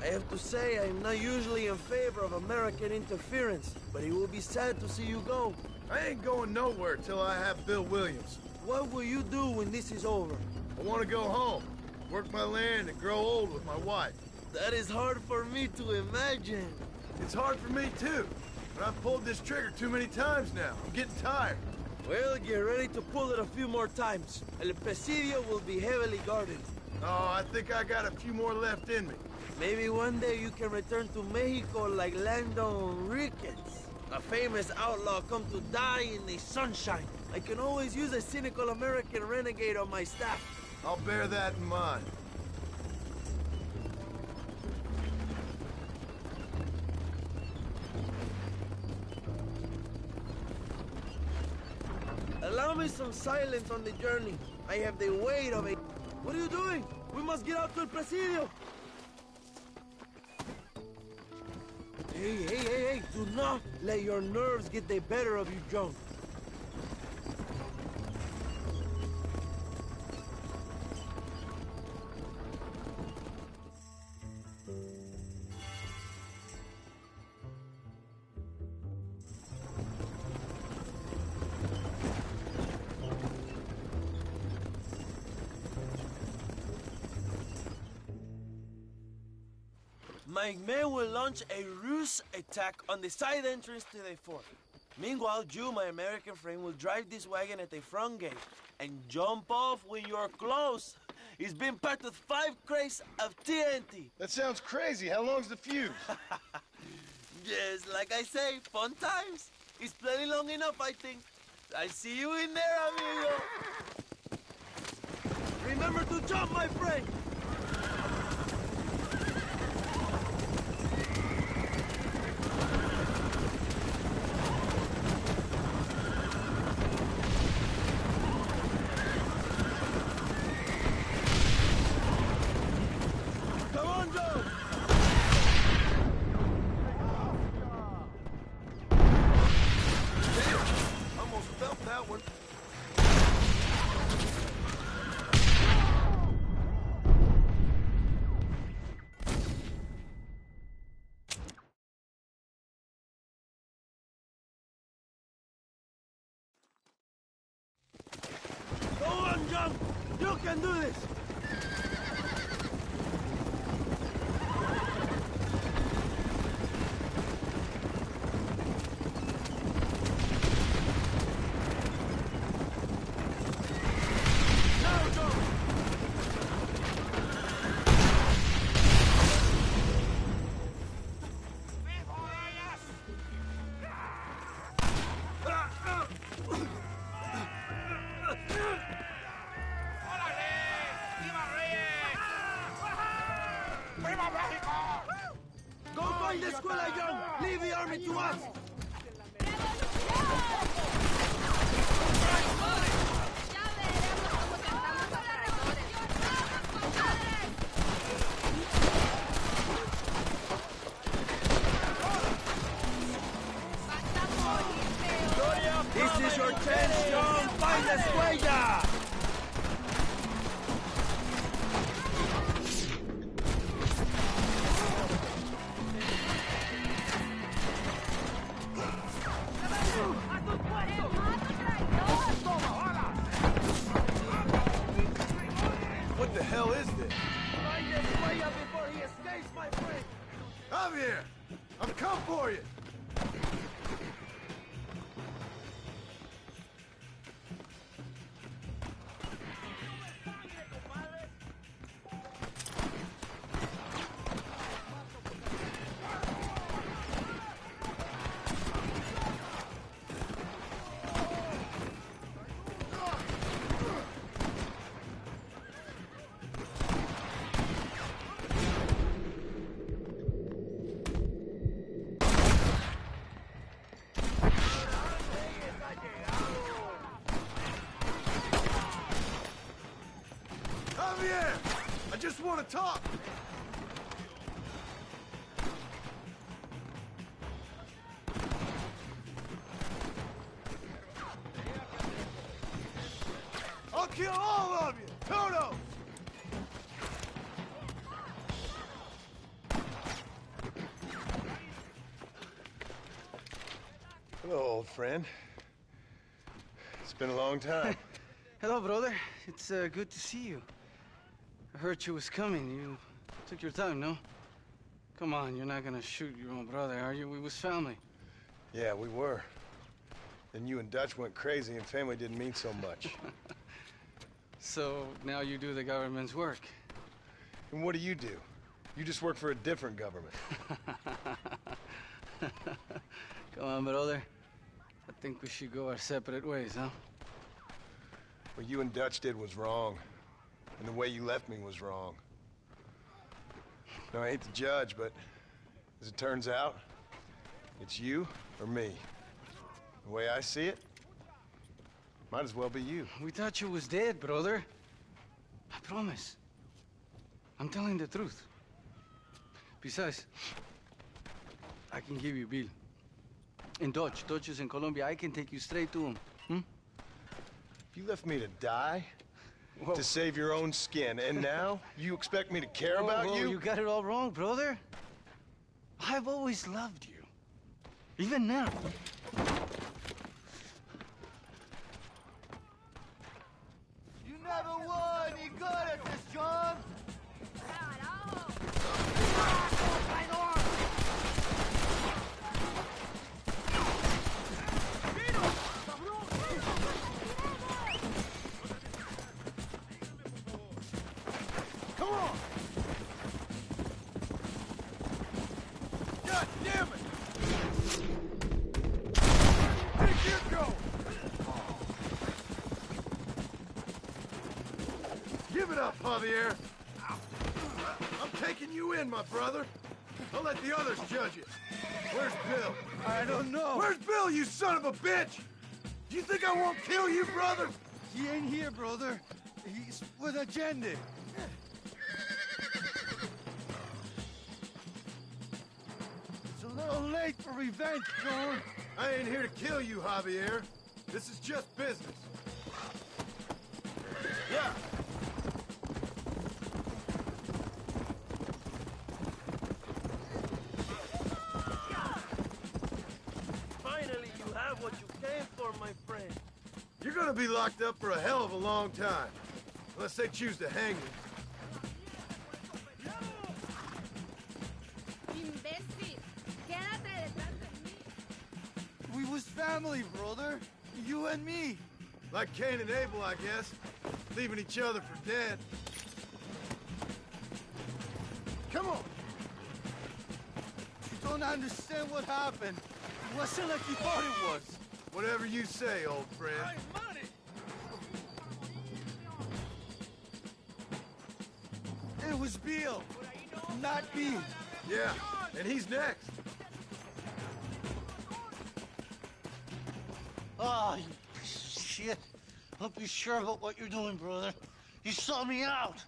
I have to say, I'm not usually in favor of American interference, but it will be sad to see you go. I ain't going nowhere till I have Bill Williams. What will you do when this is over? I want to go home, work my land, and grow old with my wife. That is hard for me to imagine. It's hard for me, too. But I've pulled this trigger too many times now. I'm getting tired. Well, get ready to pull it a few more times. El Presidio will be heavily guarded. Oh, I think I got a few more left in me. Maybe one day you can return to Mexico like Lando Enriquez. A famous outlaw come to die in the sunshine. I can always use a cynical American renegade on my staff. I'll bear that in mind. Allow me some silence on the journey. I have the weight of a... What are you doing? We must get out to El Presidio. Hey, do not let your nerves get the better of you, John. My men will launch a ruse attack on the side entrance to the fort. Meanwhile, you, my American friend, will drive this wagon at the front gate and jump off when you're close. It's been packed with 5 crates of TNT. That sounds crazy. How long's the fuse? Yes, like I say, fun times. It's plenty long enough, I think. I see you in there, amigo. Remember to jump, my friend. Come on, Joe. Damn, almost felt that one. Go on, John. You can do this. Now, John. Go find the escuela, John. Leave the army to us. This is your chance, John. Find the escuela. What the hell is this? Find the escuela before he escapes, my friend. I'm here. I'm come for you. Javier, I just want to talk. I'll kill all of you. Todos. Hello, old friend. It's been a long time. Hello, brother. It's good to see you. I heard you was coming. You took your time, no? Come on, you're not gonna shoot your own brother, are you? We was family. Yeah, we were. Then you and Dutch went crazy and family didn't mean so much. So now you do the government's work. And what do? You just work for a different government. Come on, brother. I think we should go our separate ways, huh? What you and Dutch did was wrong. And the way you left me was wrong. Now, I hate to judge, but as it turns out, it's you or me. The way I see it, might as well be you. We thought you was dead, brother. I promise. I'm telling the truth. Besides, I can give you Bill. In Dutch. Dutch is in Colombia. I can take you straight to him. You left me to die? Whoa. To save your own skin, and now you expect me to care about Whoa, you? You got it all wrong, brother. I've always loved you. Even now. You never were any good at this, John. Come on! God damn it! Give it up, Javier. I'm taking you in, my brother. I'll let the others judge it. Where's Bill? I don't know. Where's Bill, you son of a bitch? Do you think I won't kill you, brother? He ain't here, brother. He's with Agenda. It's a little late for revenge, John. I ain't here to kill you, Javier. This is just business. Yeah. Finally, you have what you came for, my friend. You're gonna be locked up for a hell of a long time. Unless they choose to hang you. Imbécil, quédate detrás de mí. We was family, brother. You and me. Like Cain and Abel, I guess. Leaving each other for dead. Come on. You don't understand what happened. It wasn't like you thought it was. Whatever you say, old friend. It was Bill, not me. Yeah, and he's next. Ah, you piece of shit. Don't be sure about what you're doing, brother. You saw me out.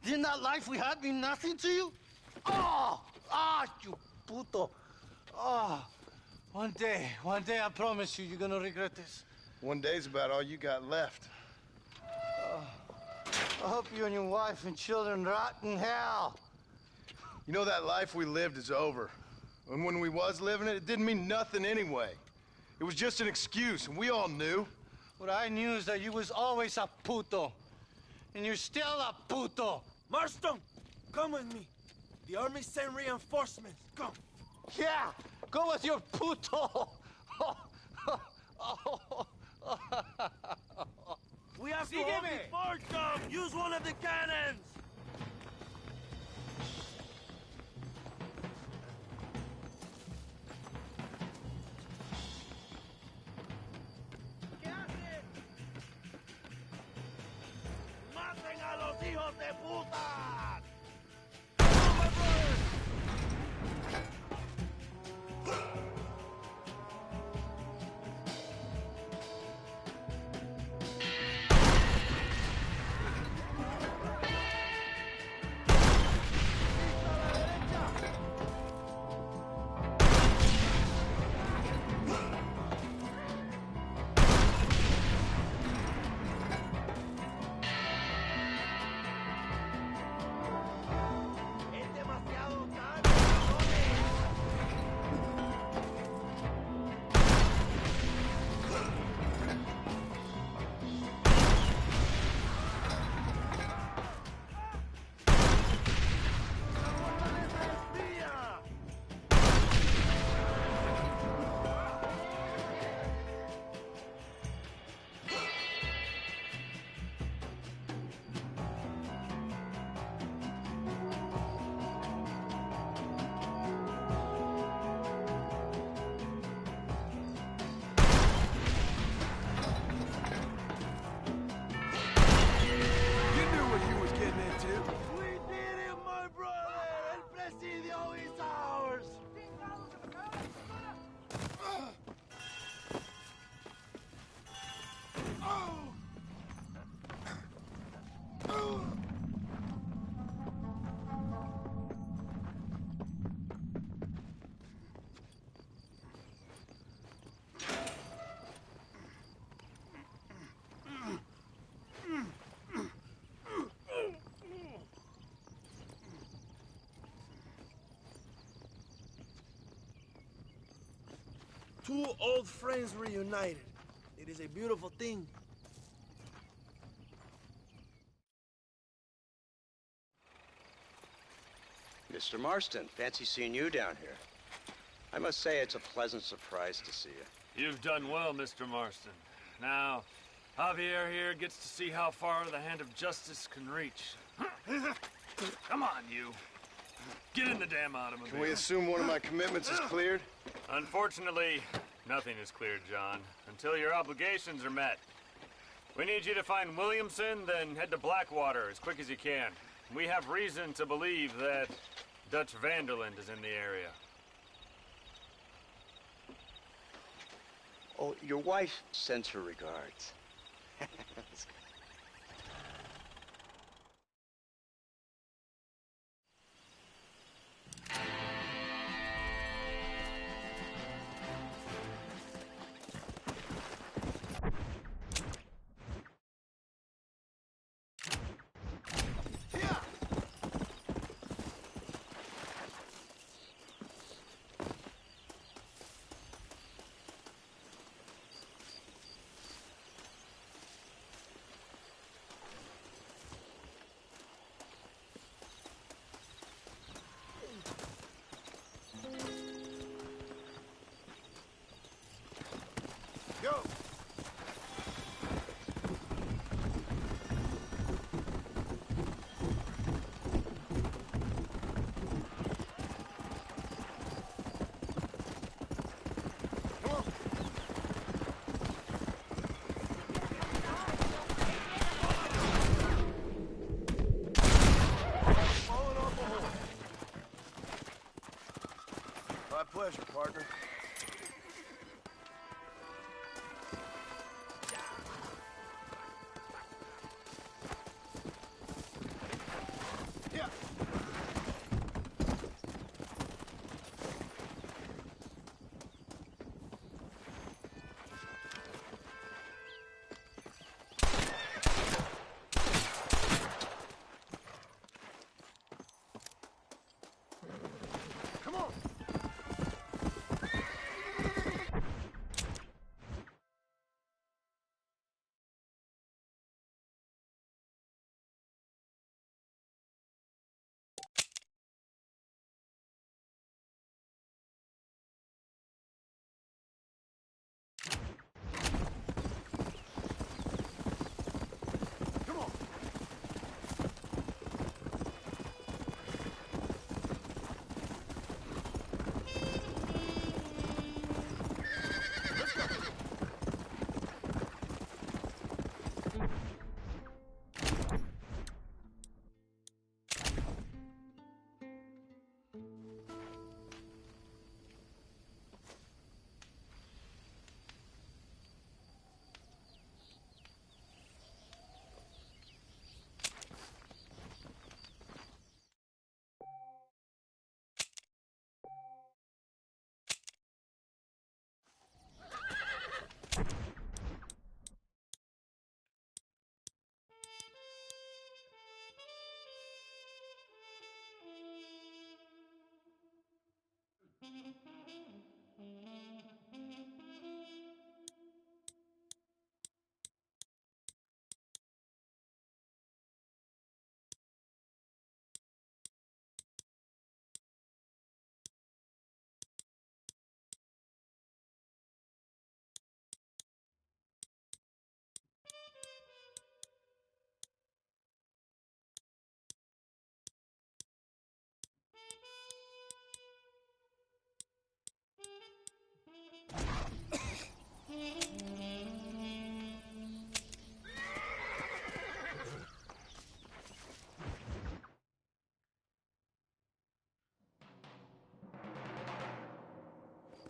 Didn't that life we had mean nothing to you? Oh! Ah, you puto. Oh. One day, I promise you, you're gonna regret this. One day's about all you got left. I hope you and your wife and children rot in hell. You know, that life we lived is over. And when we was living it, it didn't mean nothing anyway. It was just an excuse, and we all knew. What I knew is that you was always a puto. And you're still a puto. Marston, come with me. The army sent reinforcements. Come. Yeah, go with your puto. We have to hold the fort, John. Use one of the cannons. ¡Maten a los hijos de puta! Two old friends reunited. It is a beautiful thing. Mr. Marston, fancy seeing you down here. I must say it's a pleasant surprise to see you. You've done well, Mr. Marston. Now, Javier here gets to see how far the hand of justice can reach. Come on, you. Get in the damn automobile. Can we assume one of my commitments is cleared? Unfortunately, nothing is cleared, John, until your obligations are met. We need you to find Williamson, then head to Blackwater as quick as you can. We have reason to believe that Dutch Vanderland is in the area. Oh, your wife sends her regards. Go! My pleasure, partner.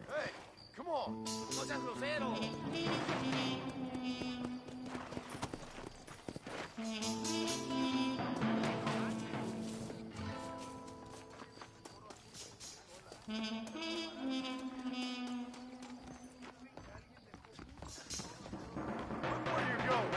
Hey, come on. No seas grosero. Where you going?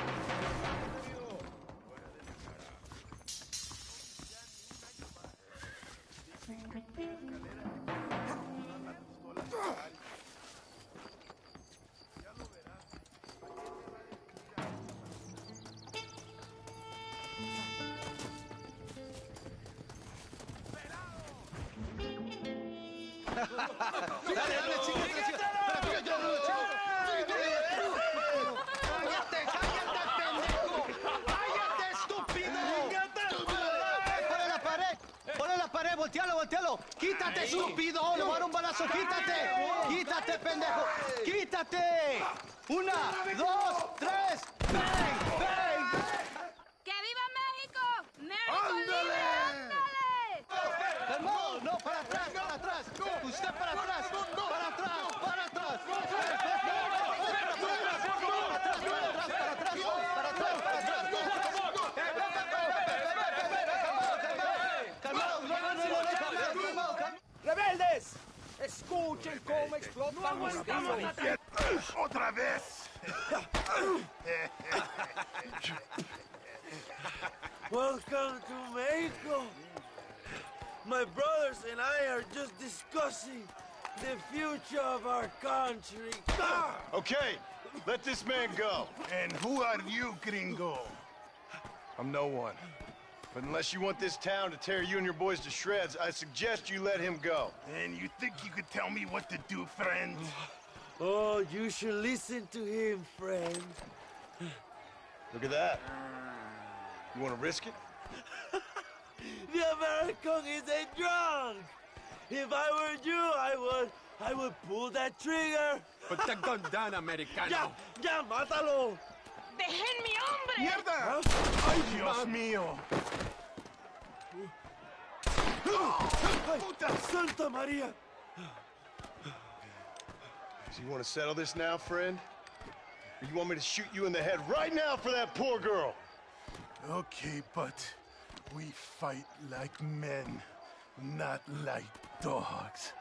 Dale, dale, chíngate, ¡Cállate, cállate, pendejo! ¡Cállate, estúpido! ¡Ponle la pared! ¡Voltealo, voltealo! ¡Quítate, estúpido! ¡Le voy a dar un balazo! ¡Quítate! ¡Quítate, pendejo! ¡Quítate! ¡Una, dos, tres! ¡Bang! Otra vez! Welcome to Mexico. My brothers and I are just discussing the future of our country. Okay, let this man go. And who are you, gringo? I'm no one. But unless you want this town to tear you and your boys to shreds, I suggest you let him go. And you think you could tell me what to do, friend? Oh, you should listen to him, friend. Look at that. You want to risk it? The American is a drunk. If I were you, I would pull that trigger. Put the gun down, Americano. Ya, mátalo. ¡Dejen mi hombre! ¡Mierda! ¡Ay, Dios mío! ¡Puta Santa María! So you want to settle this now, friend? Or you want me to shoot you in the head right now for that poor girl? Okay, but we fight like men, not like dogs.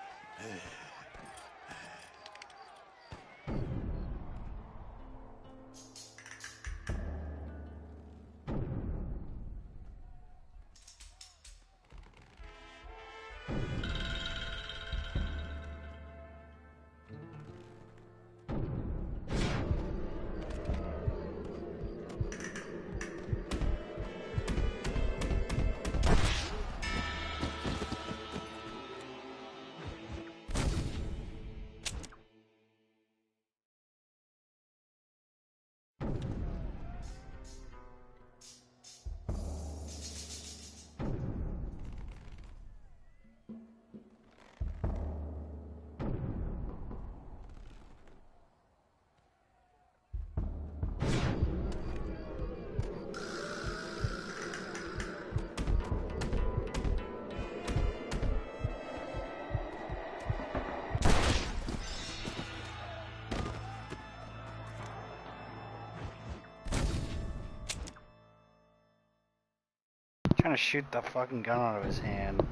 Trying to shoot the fucking gun out of his hand.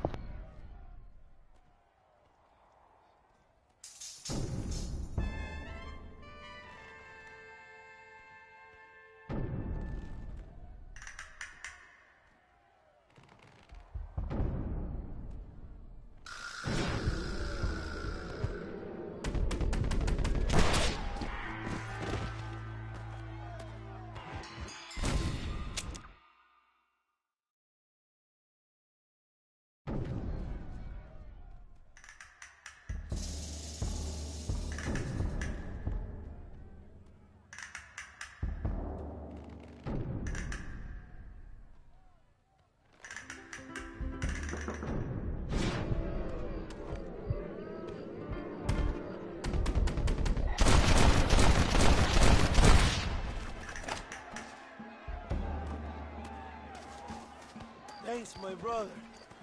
Thanks, my brother.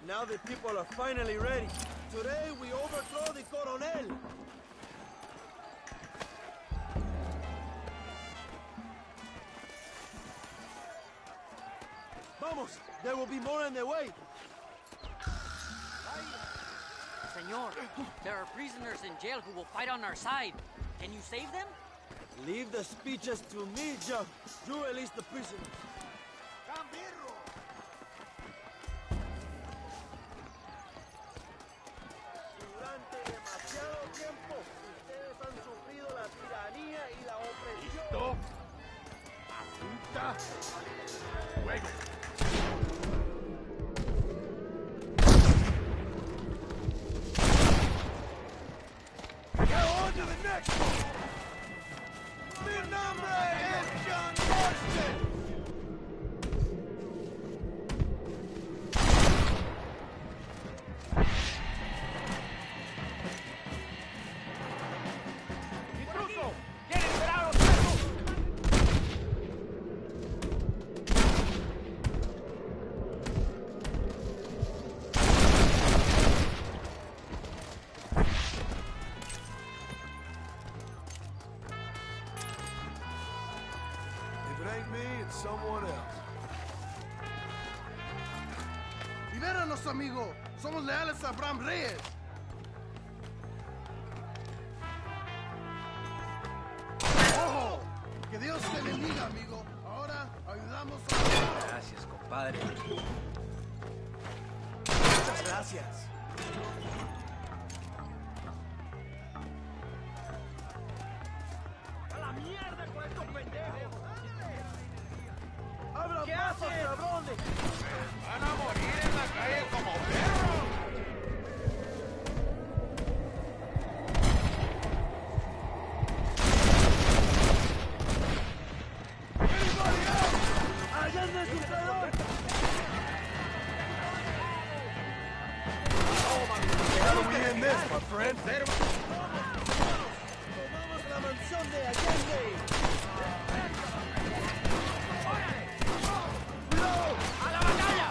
Now the people are finally ready. Today we overthrow the Coronel. Vamos! There will be more on the way. Senor, there are prisoners in jail who will fight on our side. Can you save them? Leave the speeches to me, John. You release the prisoners. Durante demasiado tiempo, ustedes han sufrido la tiranía y la opresión. Apunta. Fuego. Now on to the next one! Mi nombre es John Marston! ¡Intruso! ¡Quiere liberar a los presos! If it ain't me, it's someone else. ¡Libéranos, amigo! ¡Somos leales a Abraham Reyes! Dios te bendiga, amigo. Ahora ayudamos a... Gracias, compadre. Muchas gracias. ¡A la mierda con estos pendejos! ¡Abran ¿Qué paso, hacen? cabrones! ¡Van a morir en la calle como perros! ¡Allá no es un traidor! How do we end this, my friend? ¡Tomamos la mansión de Allende! ¡Cuidado! ¡A la batalla!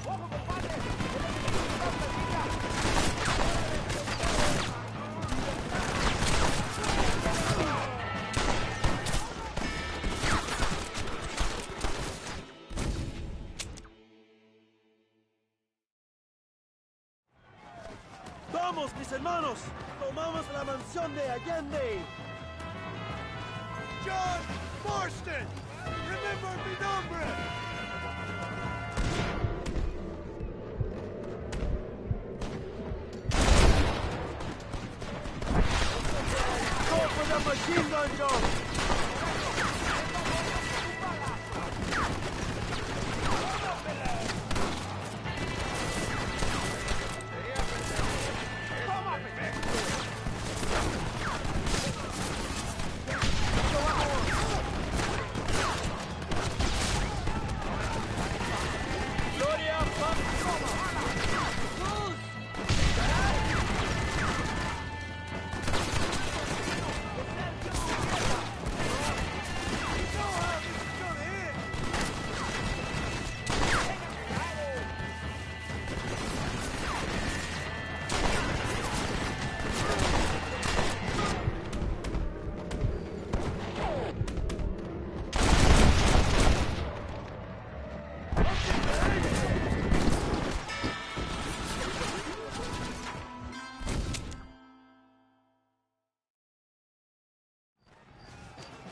¡Ojo, compadre! ¡Vamos, mis hermanos! ¡Tomamos la mansión de Allende! ¡John Marston! ¡Remember mi nombre! ¡Go for the machine gun, John!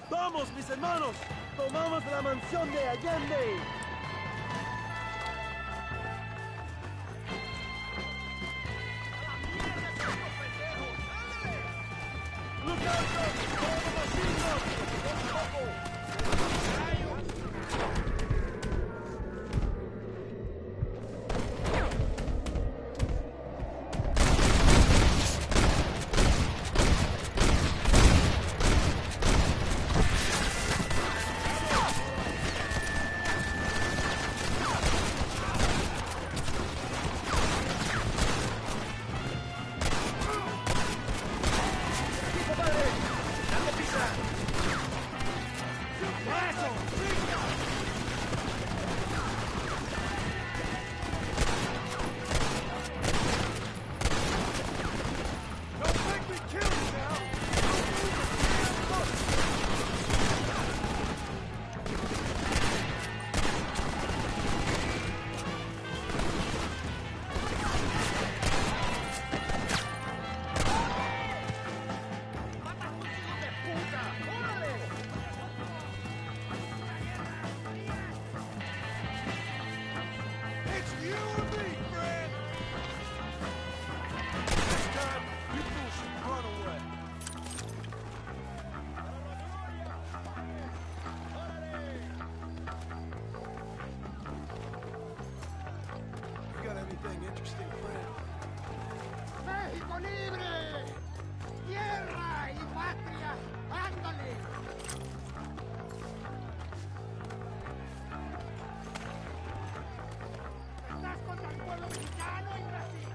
¡Vamos, mis hermanos! ¡Tomamos la mansión de Allende! ¡Look out, for the machine gun! ¡México libre! ¡Tierra y patria! ¡Ándale! ¡Estás contra el pueblo mexicano y Brasil!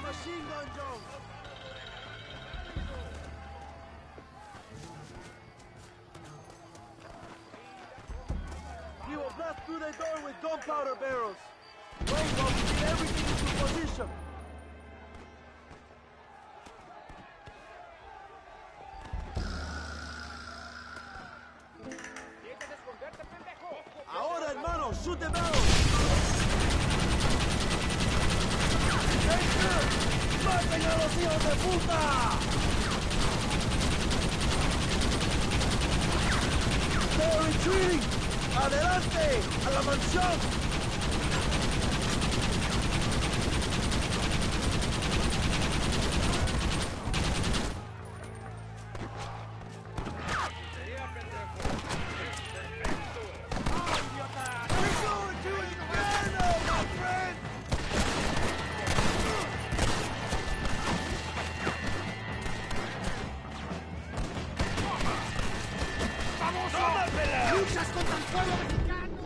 Machine gun, Jones! Blast through the door with gunpowder barrels. Wait while we get everything into position. Ahora, hermano, shoot the barrels. ¡Maten a los hijos de puta! ¡They're retreating! ¡Adelante! ¡A la mansión! ¡Luchas contra el pueblo mexicano!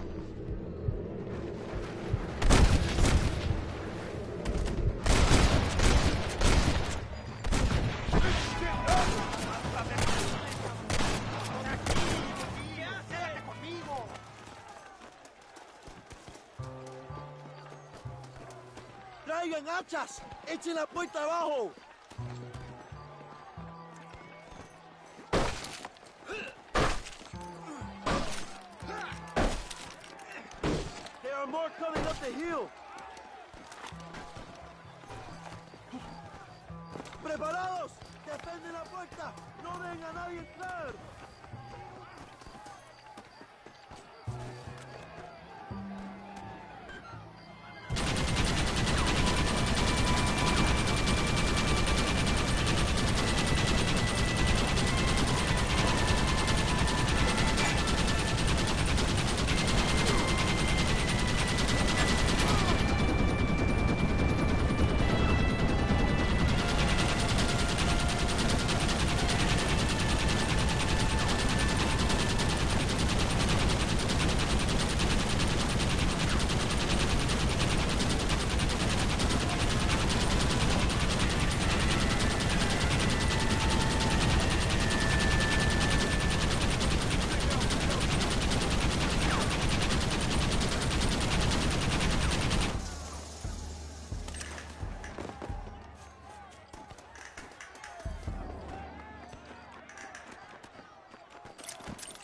¡Quédate conmigo! ¡Traigan hachas! ¡Echen la puerta abajo! There are more coming up the hill. ¡Preparados! ¡Defienden la puerta! ¡No dejen a nadie entrar!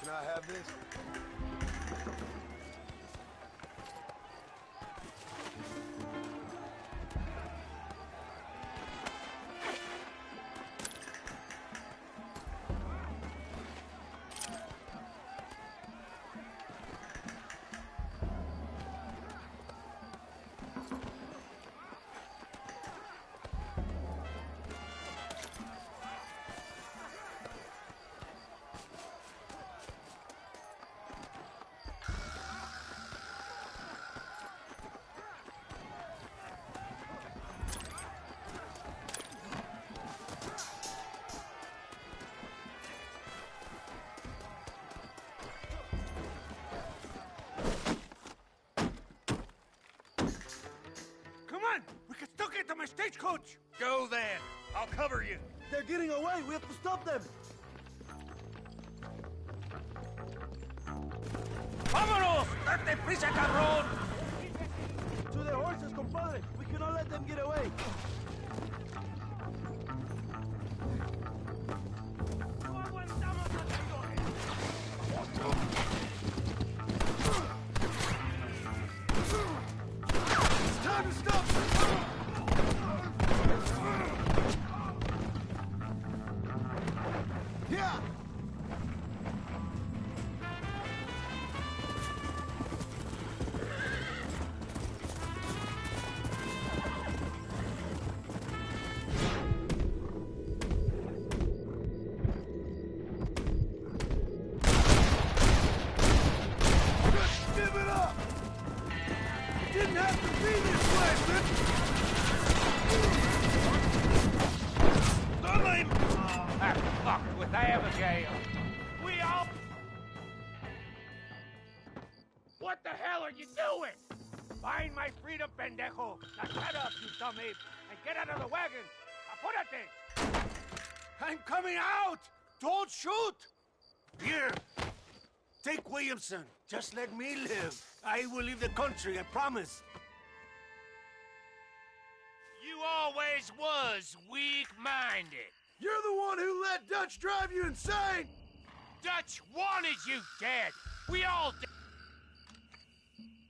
Can I have this? Come on! We can still get to my stagecoach! Go then! I'll cover you! They're getting away! We have to stop them! ¡Vámonos! ¡Date prisa, cabrón! To their horses, compadre! We cannot let them get away! It's time to stop! Yeah! Give it up! It didn't have to be this way, man! Toma him! That fucker with Abigail! We all... What the hell are you doing? Find my freedom, pendejo! Now shut up, you dumb ape, and get out of the wagon! Apúrate! I'm coming out! Don't shoot! Here! Take Williamson. Just let me live. I will leave the country, I promise. You always was weak-minded. You're the one who let Dutch drive you insane! Dutch wanted you dead. We all did.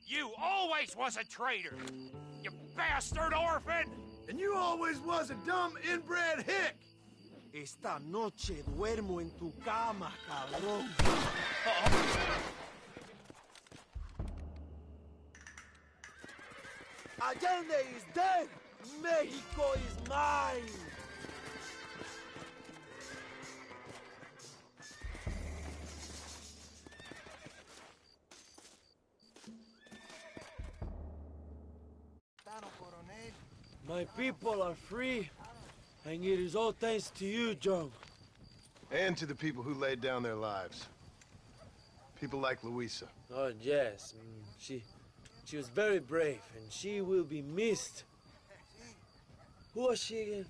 You always was a traitor. You bastard orphan! And you always was a dumb inbred hick! Esta noche duermo en tu cama, cabrón. Allende is dead! Mexico is mine! My people are free, and it is all thanks to you, John. And to the people who laid down their lives. People like Luisa. Oh, yes. She was very brave, and she will be missed. Who was she again?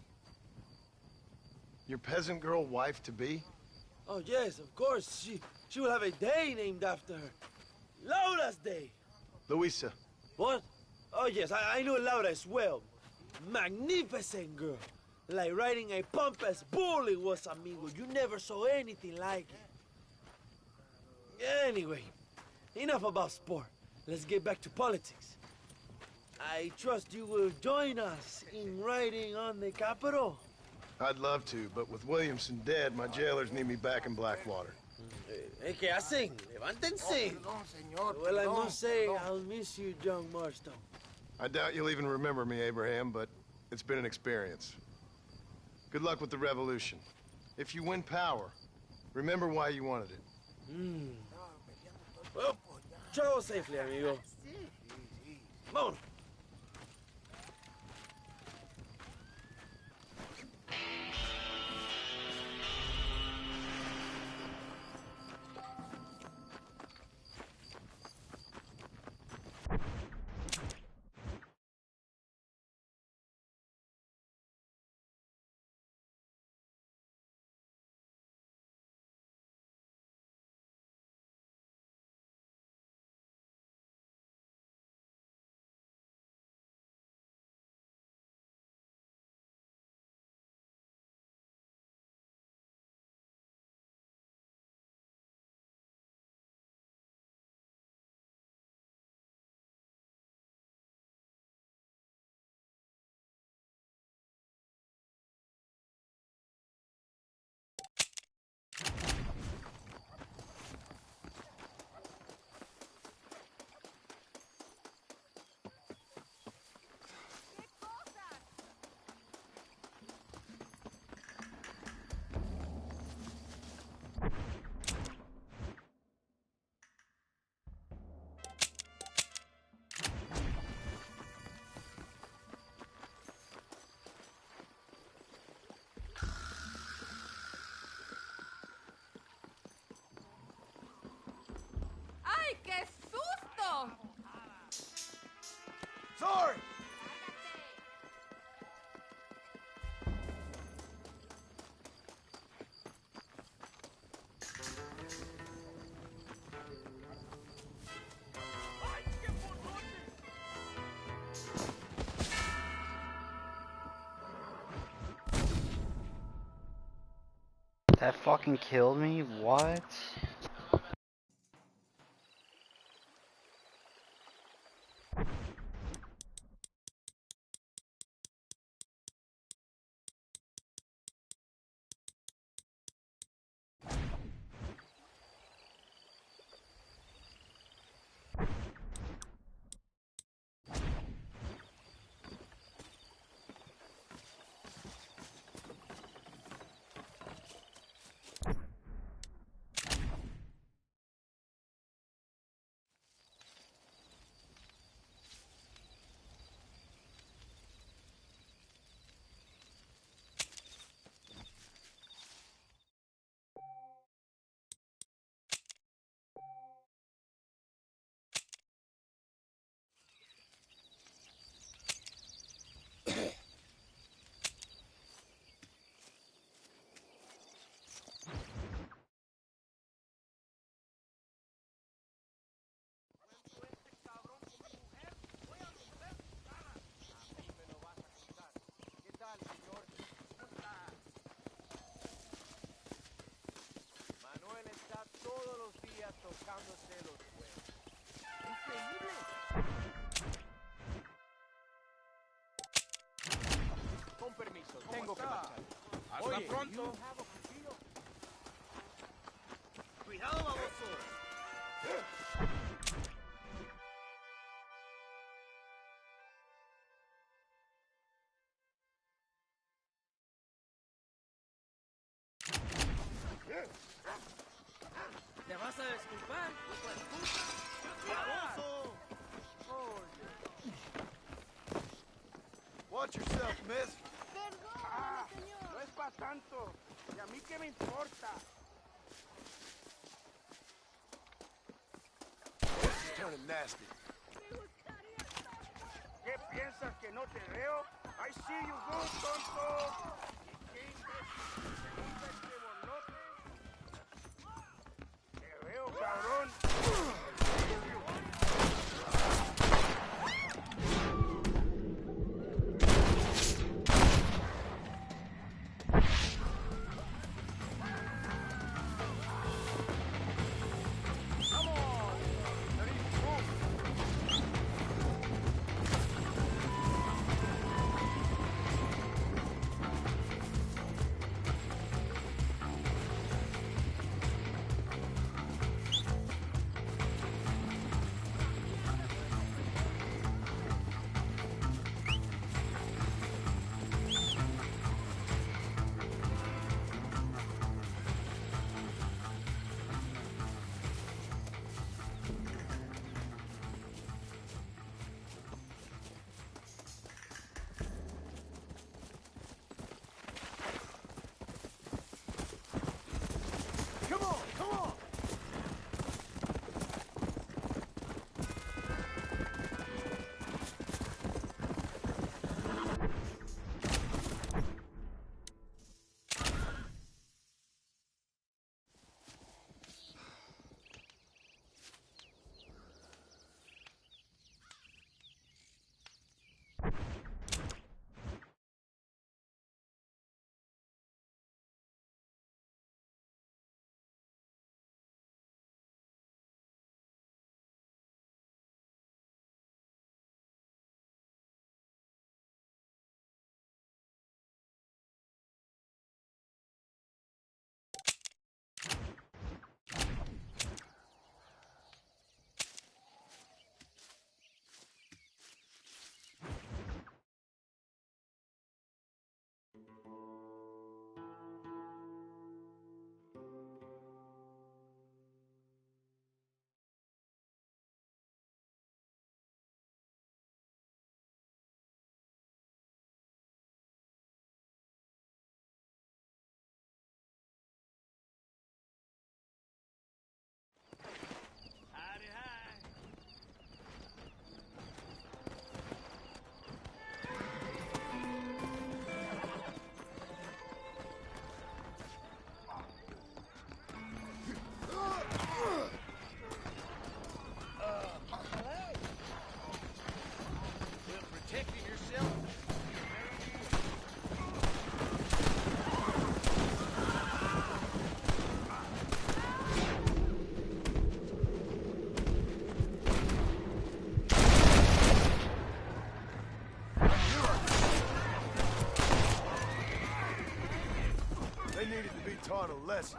Your peasant girl wife-to-be? Oh, yes, of course. She will have a day named after her. Laura's Day. Luisa. What? Oh, yes, I know Laura as well. Magnificent girl. Like riding a pompous bull it was, amigo. You never saw anything like it. Anyway, enough about sport. Let's get back to politics. I trust you will join us in riding on the Capitol. I'd love to, but with Williamson dead, my jailers need me back in Blackwater. ¿Qué hacen? Levántense. Well, I must say, I'll miss you, John Marston. I doubt you'll even remember me, Abraham, but it's been an experience. Good luck with the revolution. If you win power, remember why you wanted it. Well, travel safely, amigo. Vámonos. ¡Ay, qué susto! Sorry! That fucking killed me? What? todavía tocándose los huevos. ¡Increíble! Con permiso, tengo que marchar. Hasta pronto. ¡Cuidado, baboso! ¿Te vas a disculpar? ¡Baboso! Watch yourself, miss. No es para tanto. ¿Y a mí qué me importa? This is turning nasty. ¿Qué piensas que no te veo? I see you go, tonto. ¿Y qué imbécil te gusta este borlote? Te veo, cabrón. taught a lesson.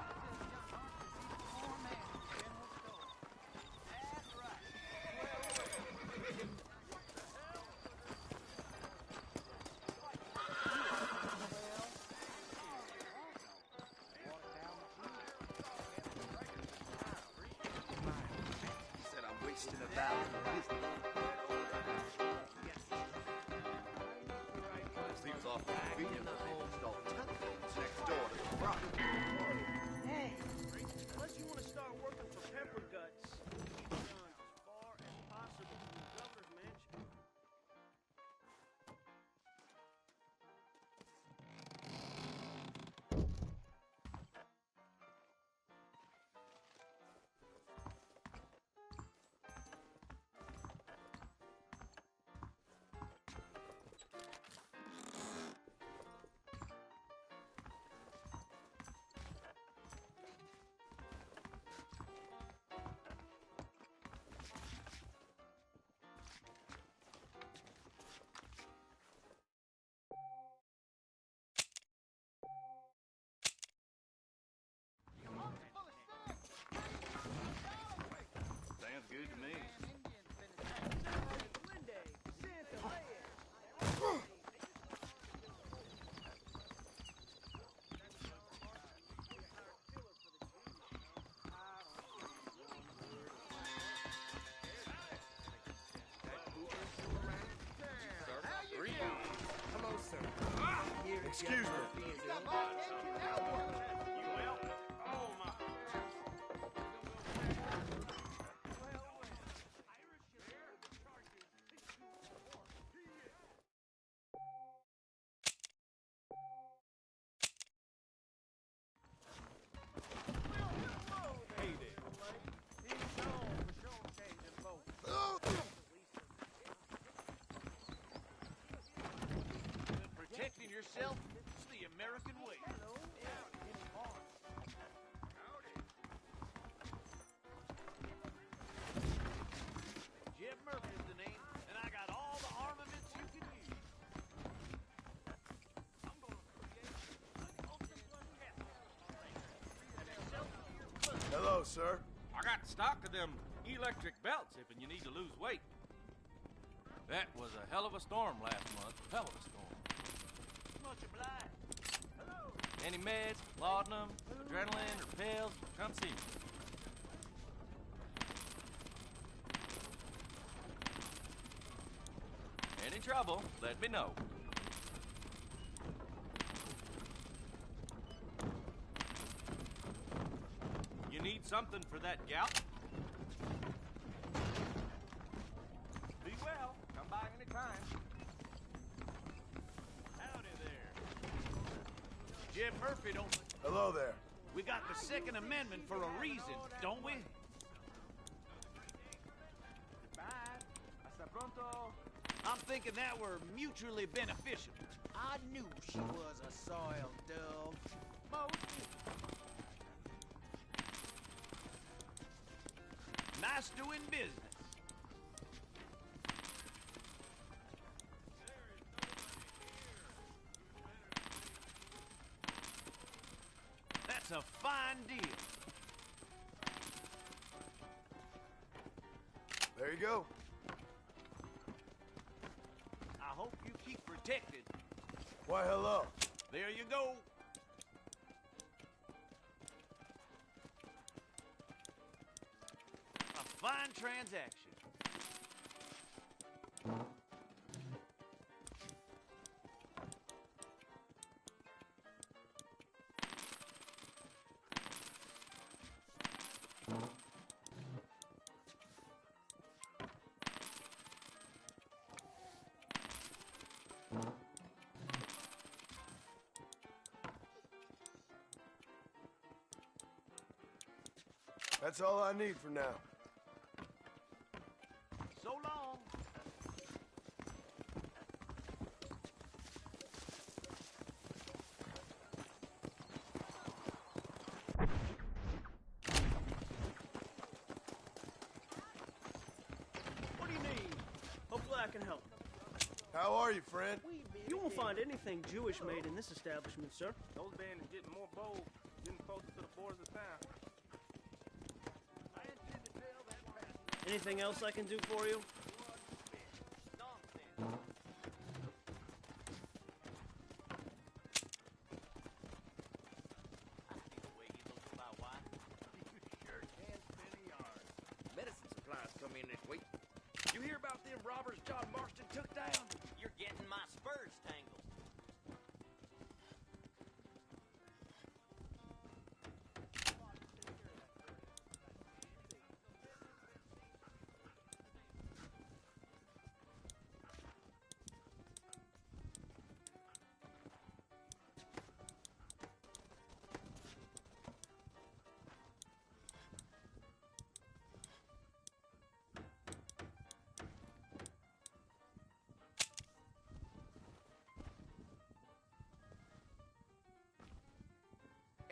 Said I'm wasting a valuable business. Seems awful convenient that they've installed telephones next door to the front. Hey, unless you want to start working for Pepper Guts, keep your guns as far as possible from the governor's mansion. Excuse me. Protecting yourself is the American way. Jim Murphy's the name, and I got all the armaments you can use. Hello, sir. I got stock of them electric belts if you need to lose weight. That was a hell of a storm last month. Hell of a storm. Much obliged. Any meds, laudanum, adrenaline, or pills, come see me. Any trouble, let me know. You need something for that gout? Be well. Come by anytime. Howdy there. Jim Murphy don't... Hello there. We got the Second Amendment for a reason, don't we? Hasta pronto. I'm thinking that were mutually beneficial. I knew she was a soiled dove. Nice doing business. That's a fine deal. There you go. I hope you keep protected. Why, hello. There you go. A fine transaction. That's all I need for now. So long. What do you need? Hopefully I can help. How are you, friend? You won't find anything Jewish made in this establishment, sir. Those band is getting more bold, getting closer to the borders of town. Anything else I can do for you? Medicine supplies come in this week. You hear about them robbers John Marston took down? You're getting my spurs tangled.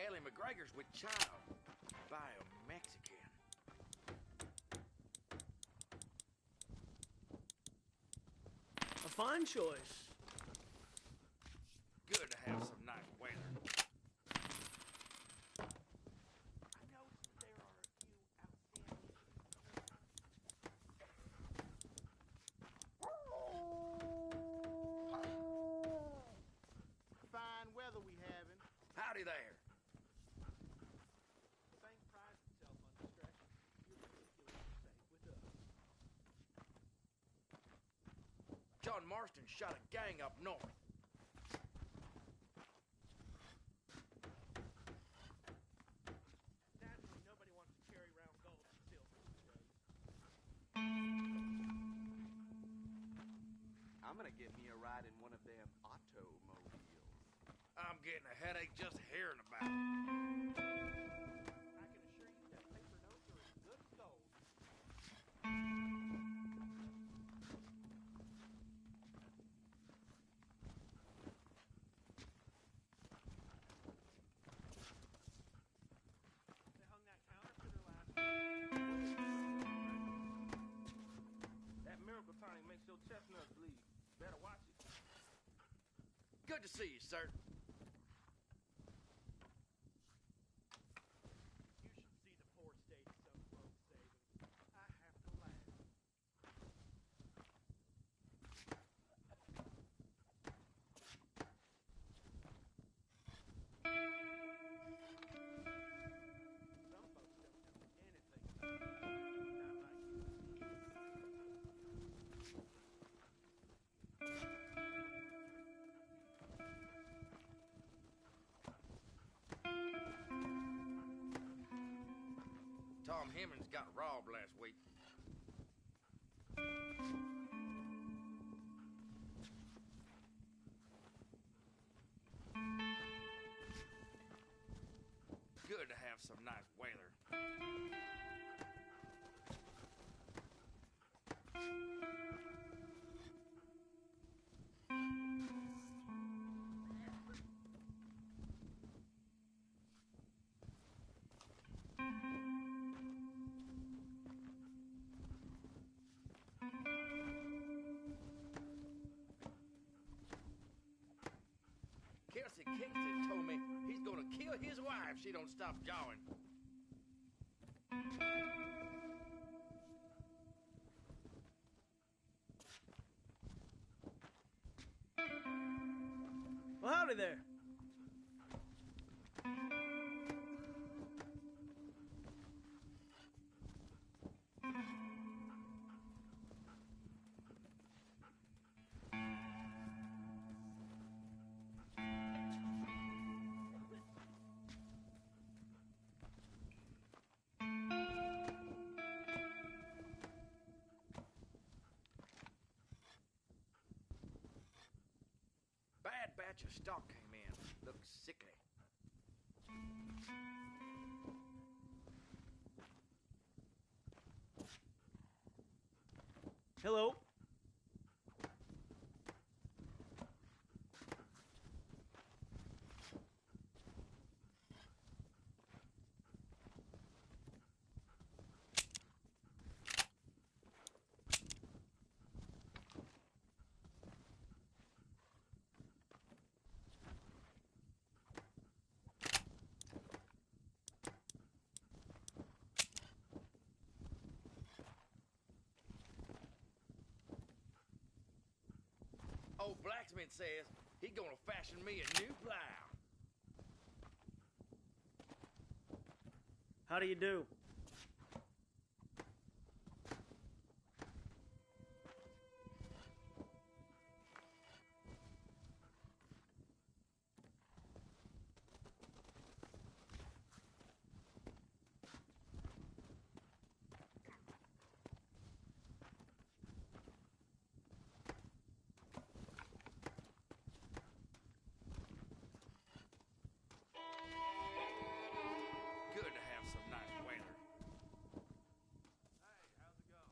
Ellie McGregor's with child by a Mexican. A fine choice. Good to have some nice weather. Fine weather we having. Howdy there. John Marston shot a gang up north. I'm gonna get me a ride in one of them automobiles. I'm getting a headache just hearing about it. I can assure you that paper notes are as good as gold. They hung that counterfeiter last week. That miracle tonic makes your chestnuts bleed. Better watch it. Good to see you, sir. You should see the poor state some folks saving. I have to laugh. Some folks don't know anything about it. Not like you. Tom Hemmings got robbed last week. Good to have some nice weather. Kelsey Kingston told me he's gonna kill his wife if she don't stop jawing. Well, howdy there. Bad batch of stock came in. Looks sickly. Hello. Old blacksmith says he gonna fashion me a new plow. How do you do? Good to have some nice weather. Hey, how's it going?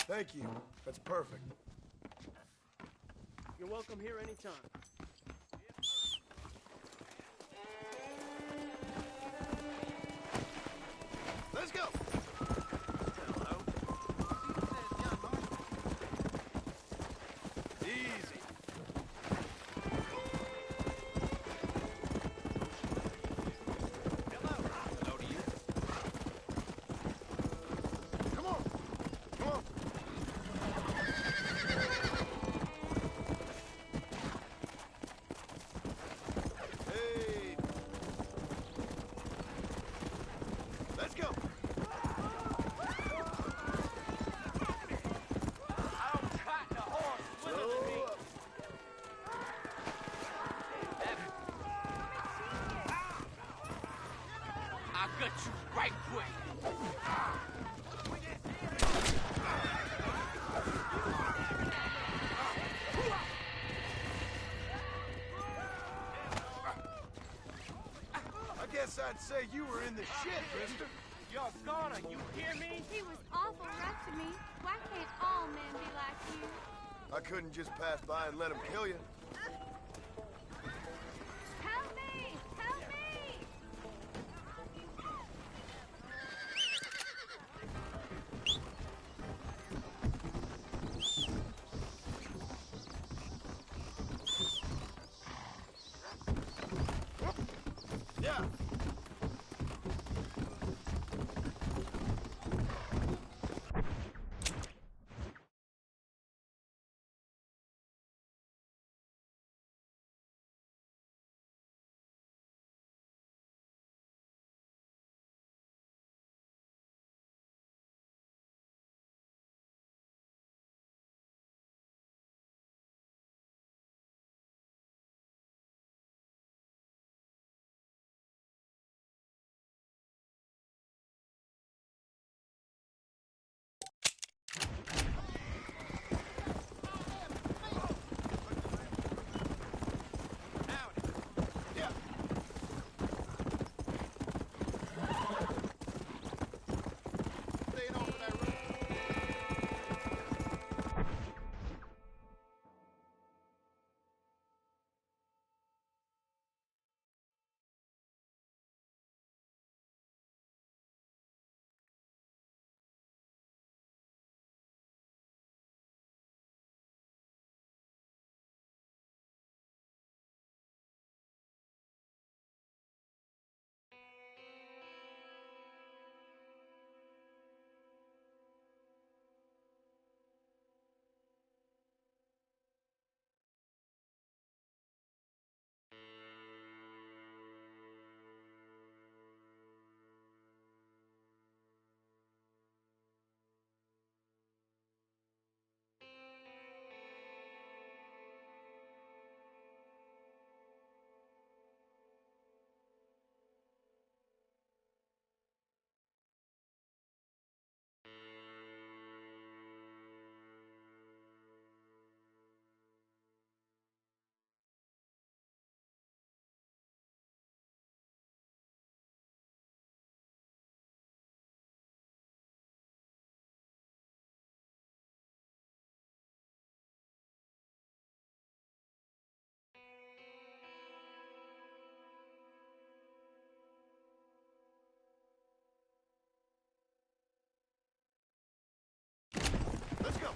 Thank you. That's perfect. You're welcome here anytime. Let's go! Hello. Easy. Hello to you. Come on! Come on! Hey! Let's go! Fight quick! I guess I'd say you were in the shit, mister. You're gonna, you hear me? He was awful rough to me. Why can't all men be like you? I couldn't just pass by and let him kill you. Help me! Help me! Yeah. Let's go.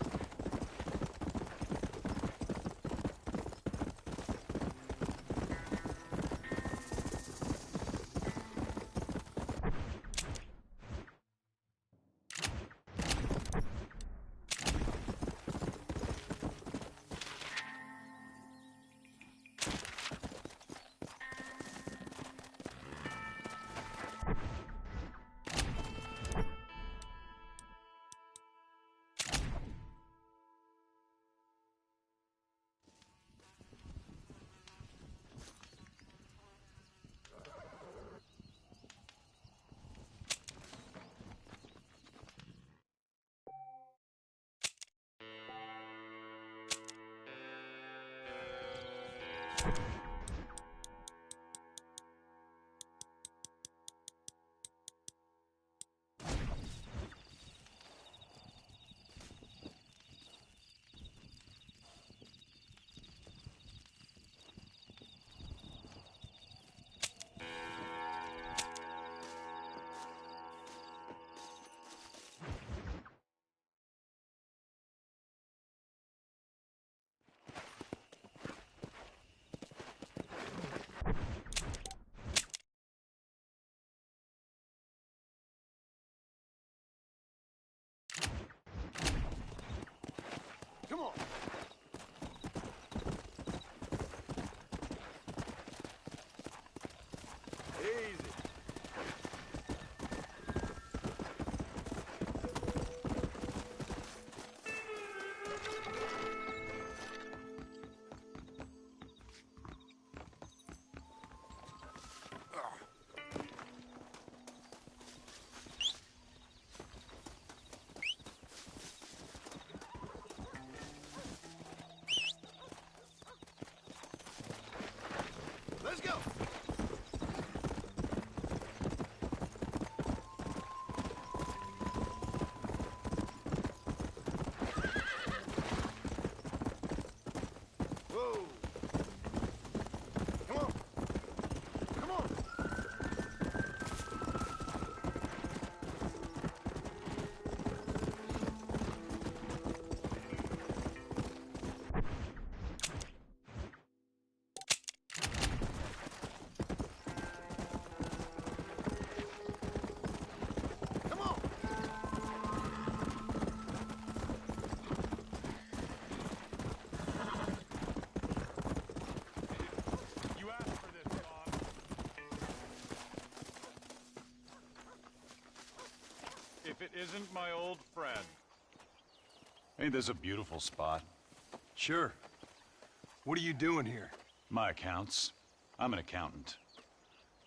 Come on. Easy. it isn't my old friend. Ain't this a beautiful spot? Sure. What are you doing here? My accounts. I'm an accountant.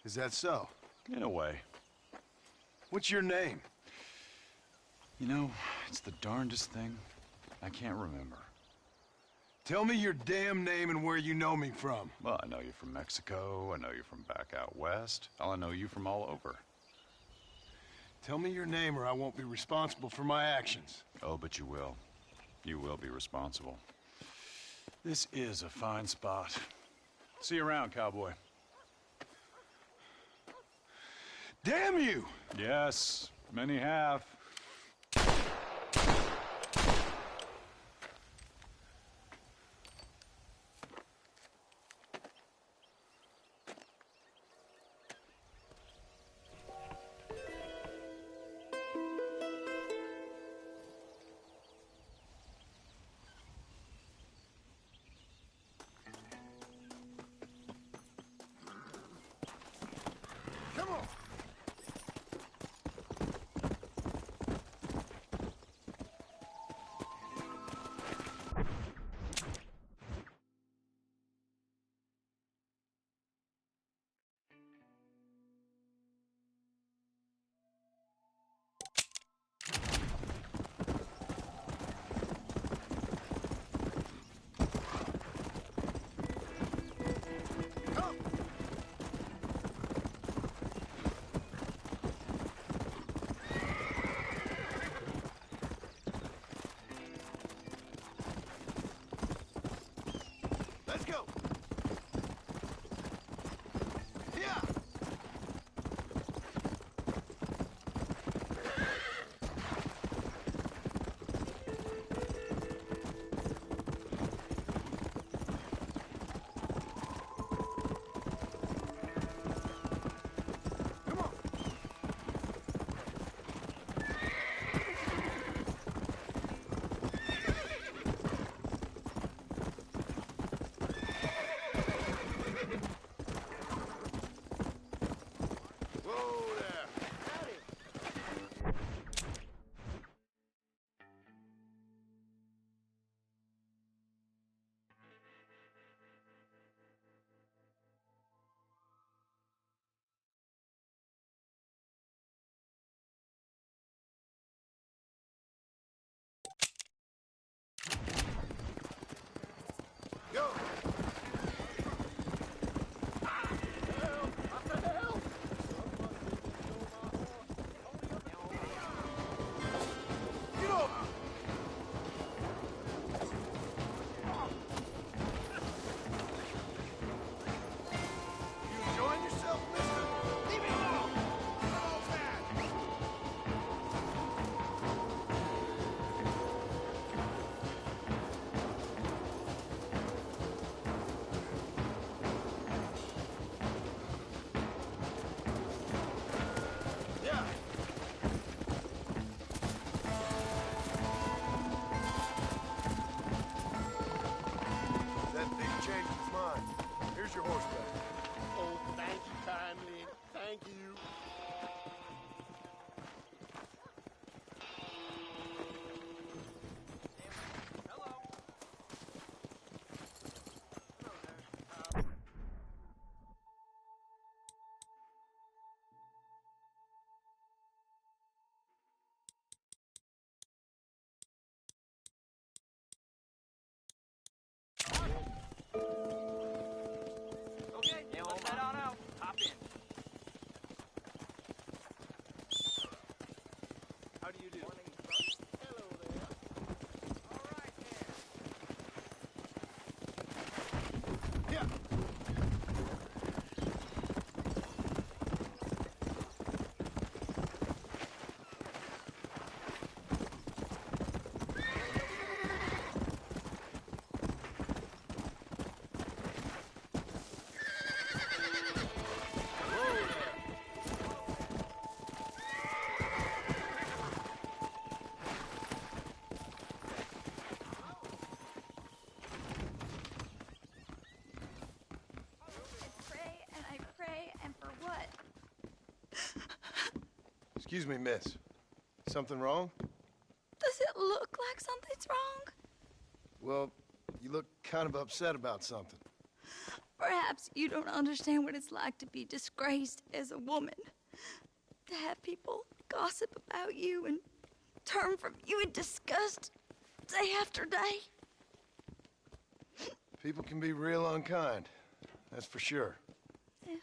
Is that so? In a way. What's your name? You know, it's the darndest thing. I can't remember. Tell me your damn name and where you know me from. Well, I know you from Mexico. I know you from back out west. I know you from all over. Tell me your name or I won't be responsible for my actions. Oh, but you will. You will be responsible. This is a fine spot. See you around, cowboy. Damn you! Yes, many have. Come on! Let's go! Yeah! Come on! Whoa there! Go! Get over! You enjoying yourself, mister? Leave me alone! Oh, man! Yeah! That thief changed his mind. Here's your horseback. Oh, thank you kindly. Thank you. Okay, let's head on out. Hop in. How do you do? Hello there. All right, Yeah! Whoa there! Pray and I pray, and for what? Excuse me, miss. Something wrong? Does it look like something's wrong? Well, you look kind of upset about something. Perhaps you don't understand what it's like to be disgraced as a woman. To have people gossip about you and turn from you in disgust day after day. People can be real unkind, that's for sure. Yeah,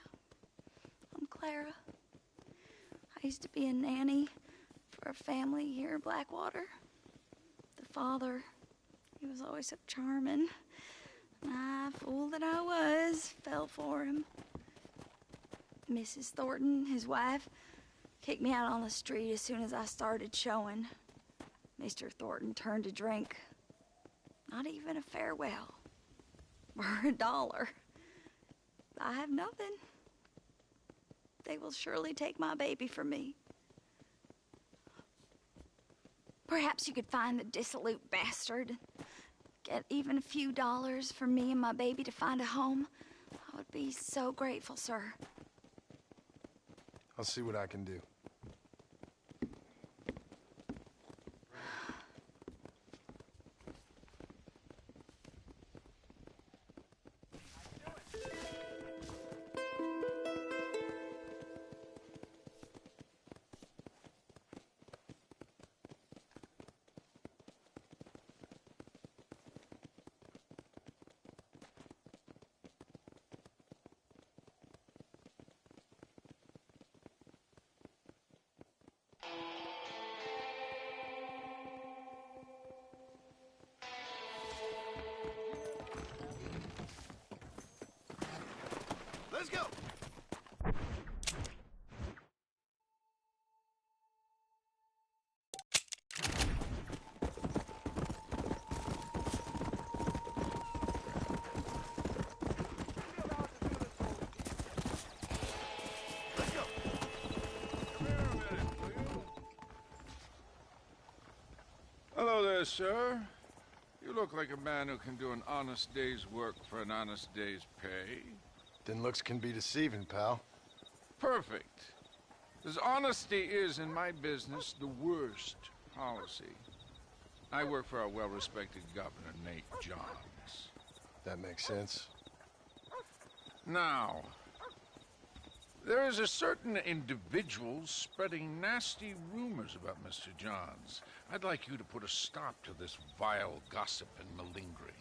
I'm Clara. I used to be a nanny for a family here in Blackwater. The father, he was always so charming. And I, fool that I was, fell for him. Mrs. Thornton, his wife, kicked me out on the street as soon as I started showing. Mr. Thornton turned to drink. Not even a farewell. Or $1. I have nothing. They will surely take my baby from me. Perhaps you could find the dissolute bastard. Get even a few dollars for me and my baby to find a home. I would be so grateful, sir. I'll see what I can do. Let's go! Hello there, sir. You look like a man who can do an honest day's work for an honest day's pay. Then looks can be deceiving, pal. Perfect. As honesty is in my business the worst policy. I work for our well-respected governor, Nate Johns. That makes sense. Now, there is a certain individual spreading nasty rumors about Mr. Johns. I'd like you to put a stop to this vile gossip and malingering.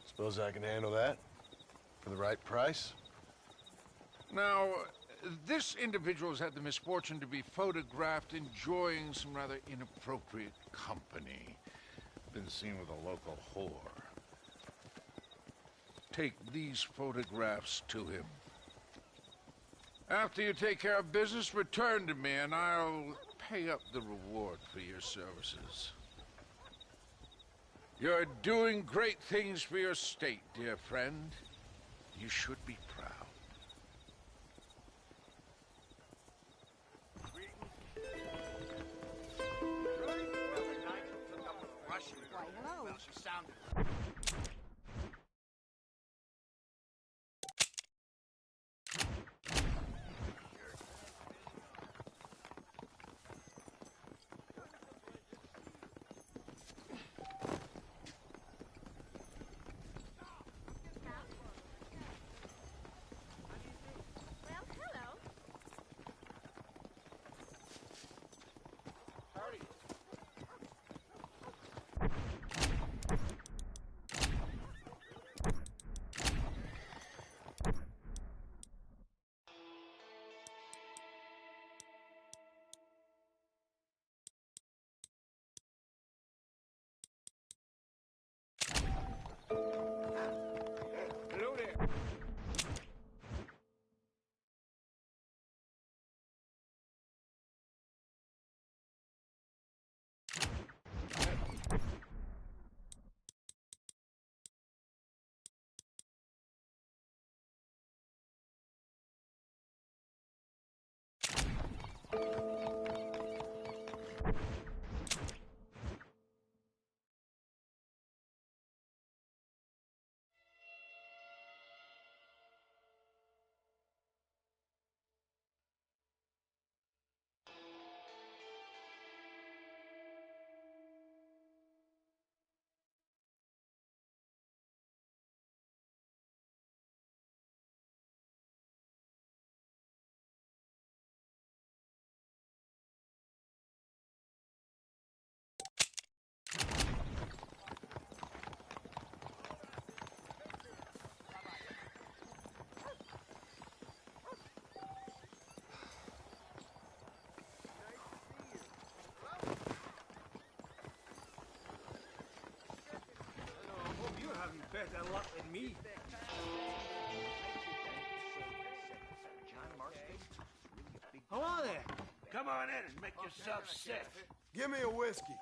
Suppose I can handle that? For the right price? Now, this individual has had the misfortune to be photographed enjoying some rather inappropriate company. Been seen with a local whore. Take these photographs to him. After you take care of business, return to me and I'll pay up the reward for your services. You're doing great things for your state, dear friend. You should be proud. Why, hello. Well, she sounded... Hello there. Come on in and make yourself sick. Give me a whiskey.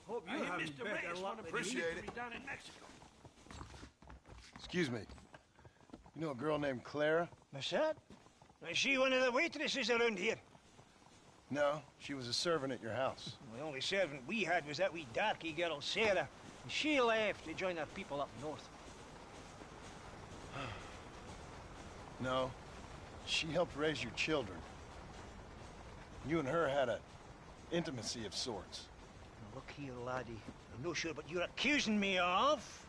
Hope you have Mr. Reyes want to Appreciate it. me down in Mexico. Excuse me. You know a girl named Clara? What's that? Is she one of the waitresses around here? No, she was a servant at your house. The only servant we had was that wee darky girl, Sarah. And she left to join our people up north. No, she helped raise your children. You and her had an intimacy of sorts. Now look here, laddie. I'm not sure what you're accusing me of.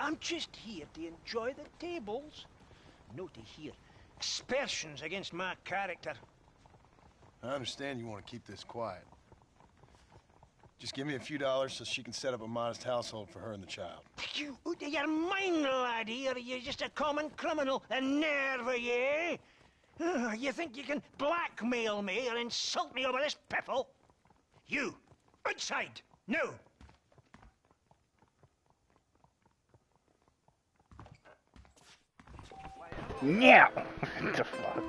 I'm just here to enjoy the tables, not to hear aspersions against my character. I understand you want to keep this quiet. Just give me a few dollars so she can set up a modest household for her and the child. You out of your mind, laddie, or are you just a common criminal? A nerve, are you? You think you can blackmail me or insult me over this piffle? You, outside, no. Yeah. What the fuck?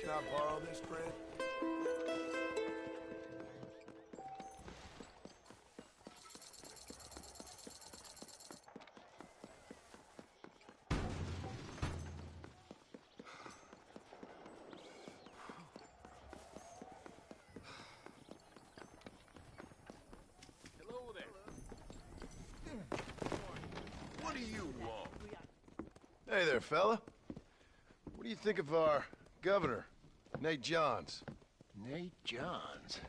Can I borrow this, Fred? Hello there. What do you want? Hey there, fella. What do you think of our governor, Nate Johns? Nate Johns?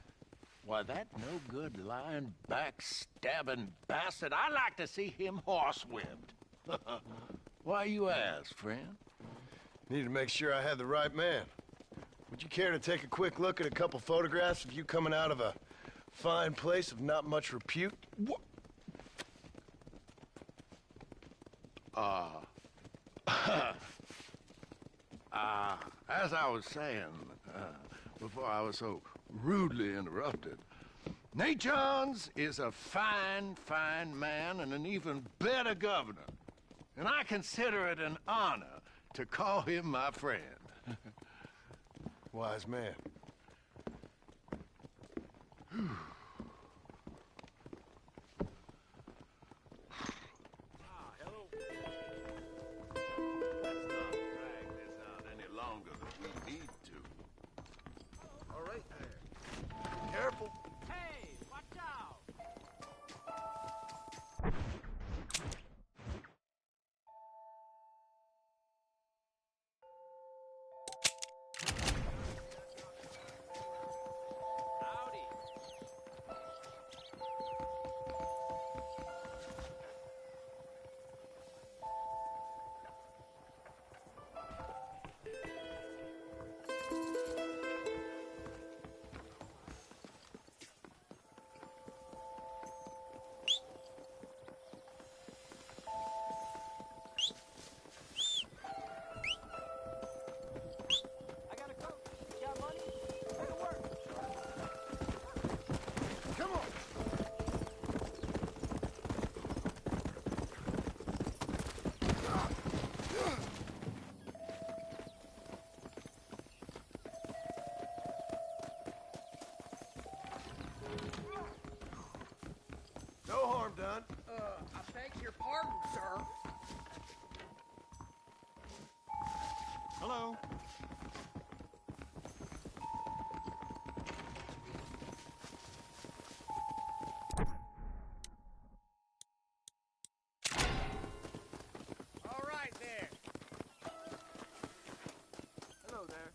Why, that no-good, lying, backstabbing bastard. I'd like to see him horsewhipped. Why you ask, friend? Need to make sure I had the right man. Would you care to take a quick look at a couple photographs of you coming out of a fine place of not much repute? As I was saying, before I was so rudely interrupted, Nate Johns is a fine, fine man and an even better governor. And I consider it an honor to call him my friend. Wise man. Careful. Hey, watch out! done. I beg your pardon, sir. Hello. All right there. Hello there.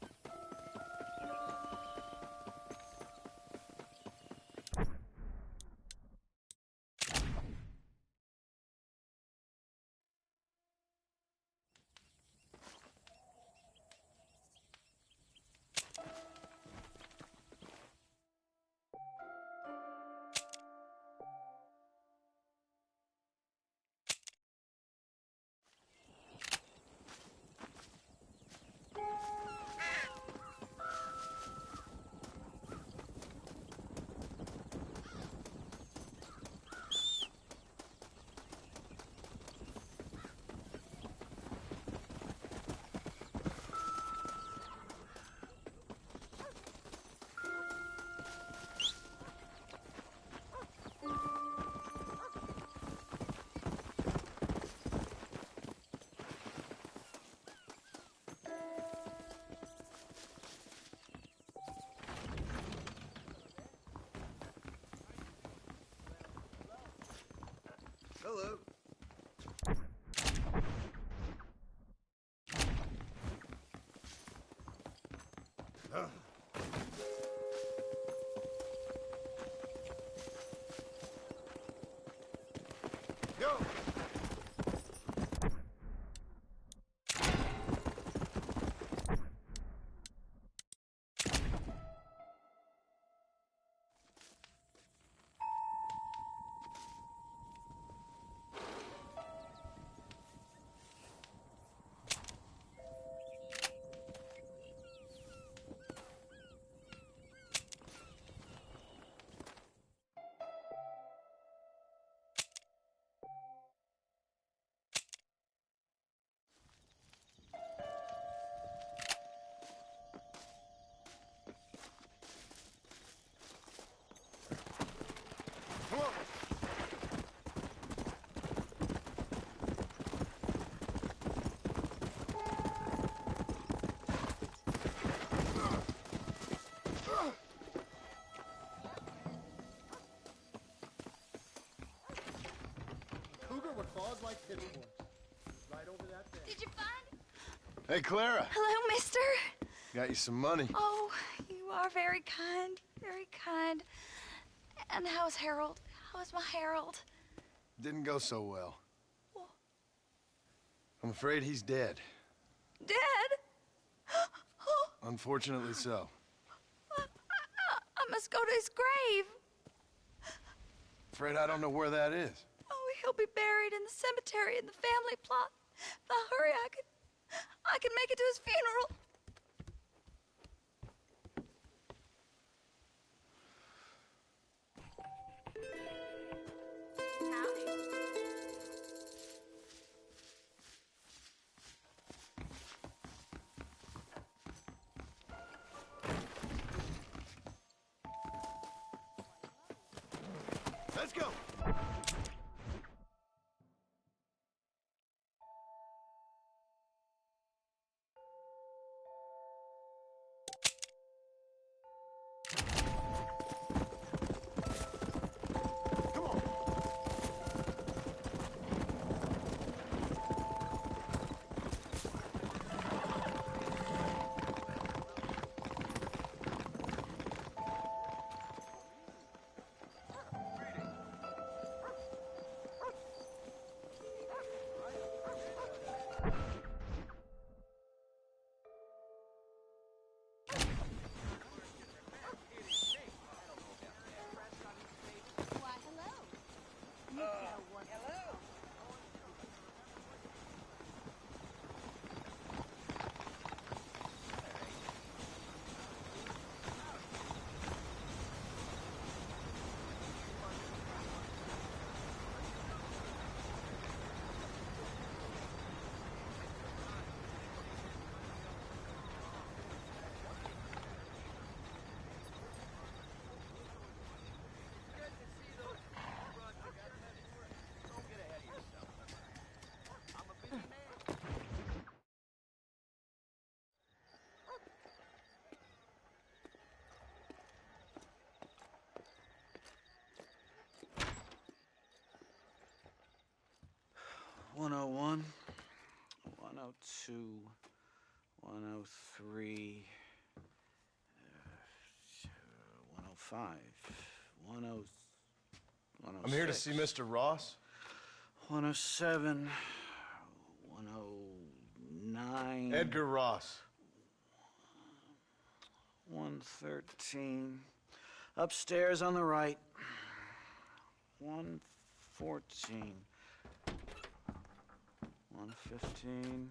Hello. Go. Come on. Cougar with claws like pitchforks. Right over that thing. Did you find? Hey, Clara. Hello, mister. Got you some money. Oh, you are very kind. Very kind. And how's Harold? How's my Harold? Didn't go so well. Well, I'm afraid he's dead. Dead? Unfortunately so. I must go to his grave. Afraid I don't know where that is. Oh, he'll be buried in the cemetery in the family plot. Now hurry, I can make it to his funeral. Let's go. 101, 102, 103, 105, 106. I'm here to see Mr. Ross. 107, 109. Edgar Ross. 113. Upstairs on the right. 114. 115.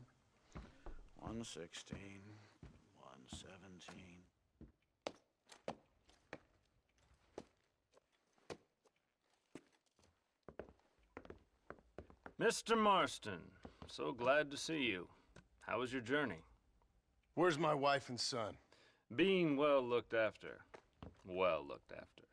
116. 117. Mr. Marston, so glad to see you. How was your journey? Where's my wife and son? Being well looked after. Well looked after.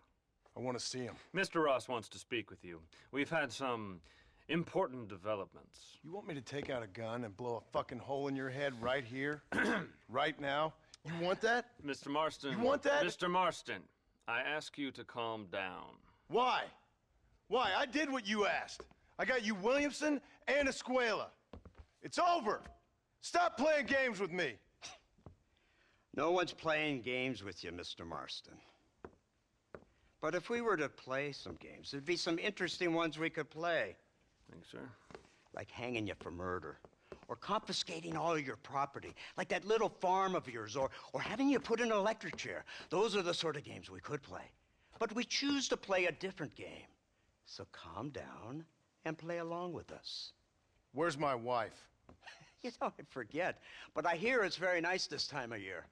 I want to see him. Mr. Ross wants to speak with you. We've had some important developments. You want me to take out a gun and blow a fucking hole in your head right here? Right now? You want that? Mr. Marston. You want that? Mr. Marston, I ask you to calm down. Why? Why? I did what you asked. I got you Williamson and Escuela. It's over. Stop playing games with me. No one's playing games with you, Mr. Marston. But if we were to play some games, there'd be some interesting ones we could play. Think so? Like hanging you for murder, or confiscating all of your property, like that little farm of yours, or having you put in an electric chair. Those are the sort of games we could play. But we choose to play a different game. So calm down and play along with us. Where's my wife? You know, I forget, but I hear it's very nice this time of year.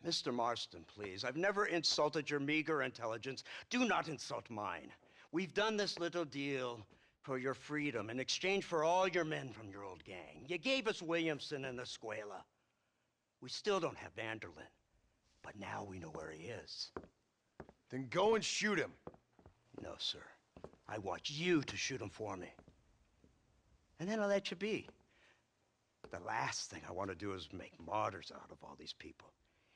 Mr. Marston, please, I've never insulted your meager intelligence. Do not insult mine. We've done this little deal for your freedom in exchange for all your men from your old gang. You gave us Williamson and Escuela. We still don't have Vanderlyn, but now we know where he is. Then go and shoot him. No, sir. I want you to shoot him for me. And then I'll let you be. The last thing I want to do is make martyrs out of all these people.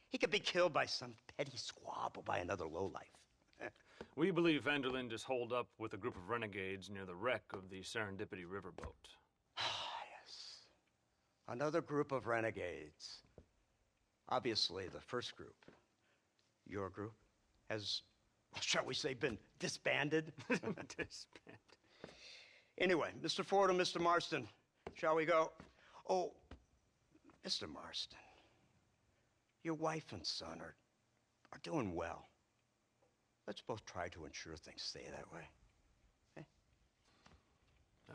He could be killed by some petty squabble by another lowlife. We believe Vanderlyn is holed up with a group of renegades near the wreck of the Serendipity riverboat. Yes. Another group of renegades. Obviously, the first group, your group, has, shall we say, been disbanded? Disbanded. Anyway, Mr. Ford and Mr. Marston, shall we go? Oh, Mr. Marston, your wife and son are doing well. Let's both try to ensure things stay that way. Okay?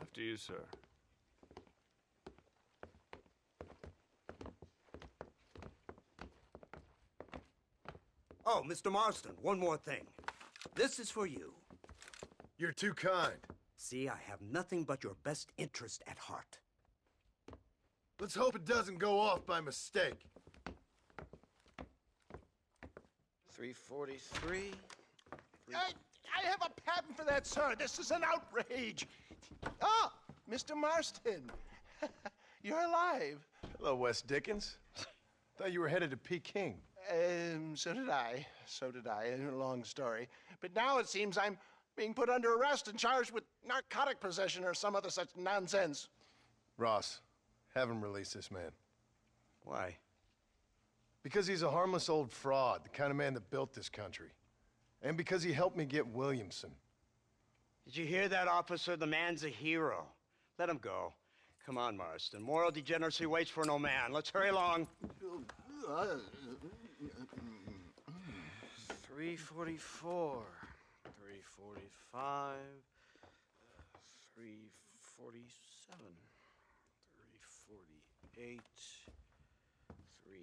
After you, sir. Oh, Mr. Marston, one more thing. This is for you. You're too kind. See, I have nothing but your best interest at heart. Let's hope it doesn't go off by mistake. 343. I have a patent for that, sir. This is an outrage. Ah, Mr. Marston. You're alive. Hello, Wes Dickens. Thought you were headed to Peking. So did I. So did I. A long story. But now it seems I'm being put under arrest and charged with narcotic possession or some other such nonsense. Ross, have him release this man. Why? Because he's a harmless old fraud, the kind of man that built this country. And because he helped me get Williamson. Did you hear that, officer? The man's a hero. Let him go. Come on, Marston. Moral degeneracy waits for no man. Let's hurry along. 344. 345. 347. 348. 3...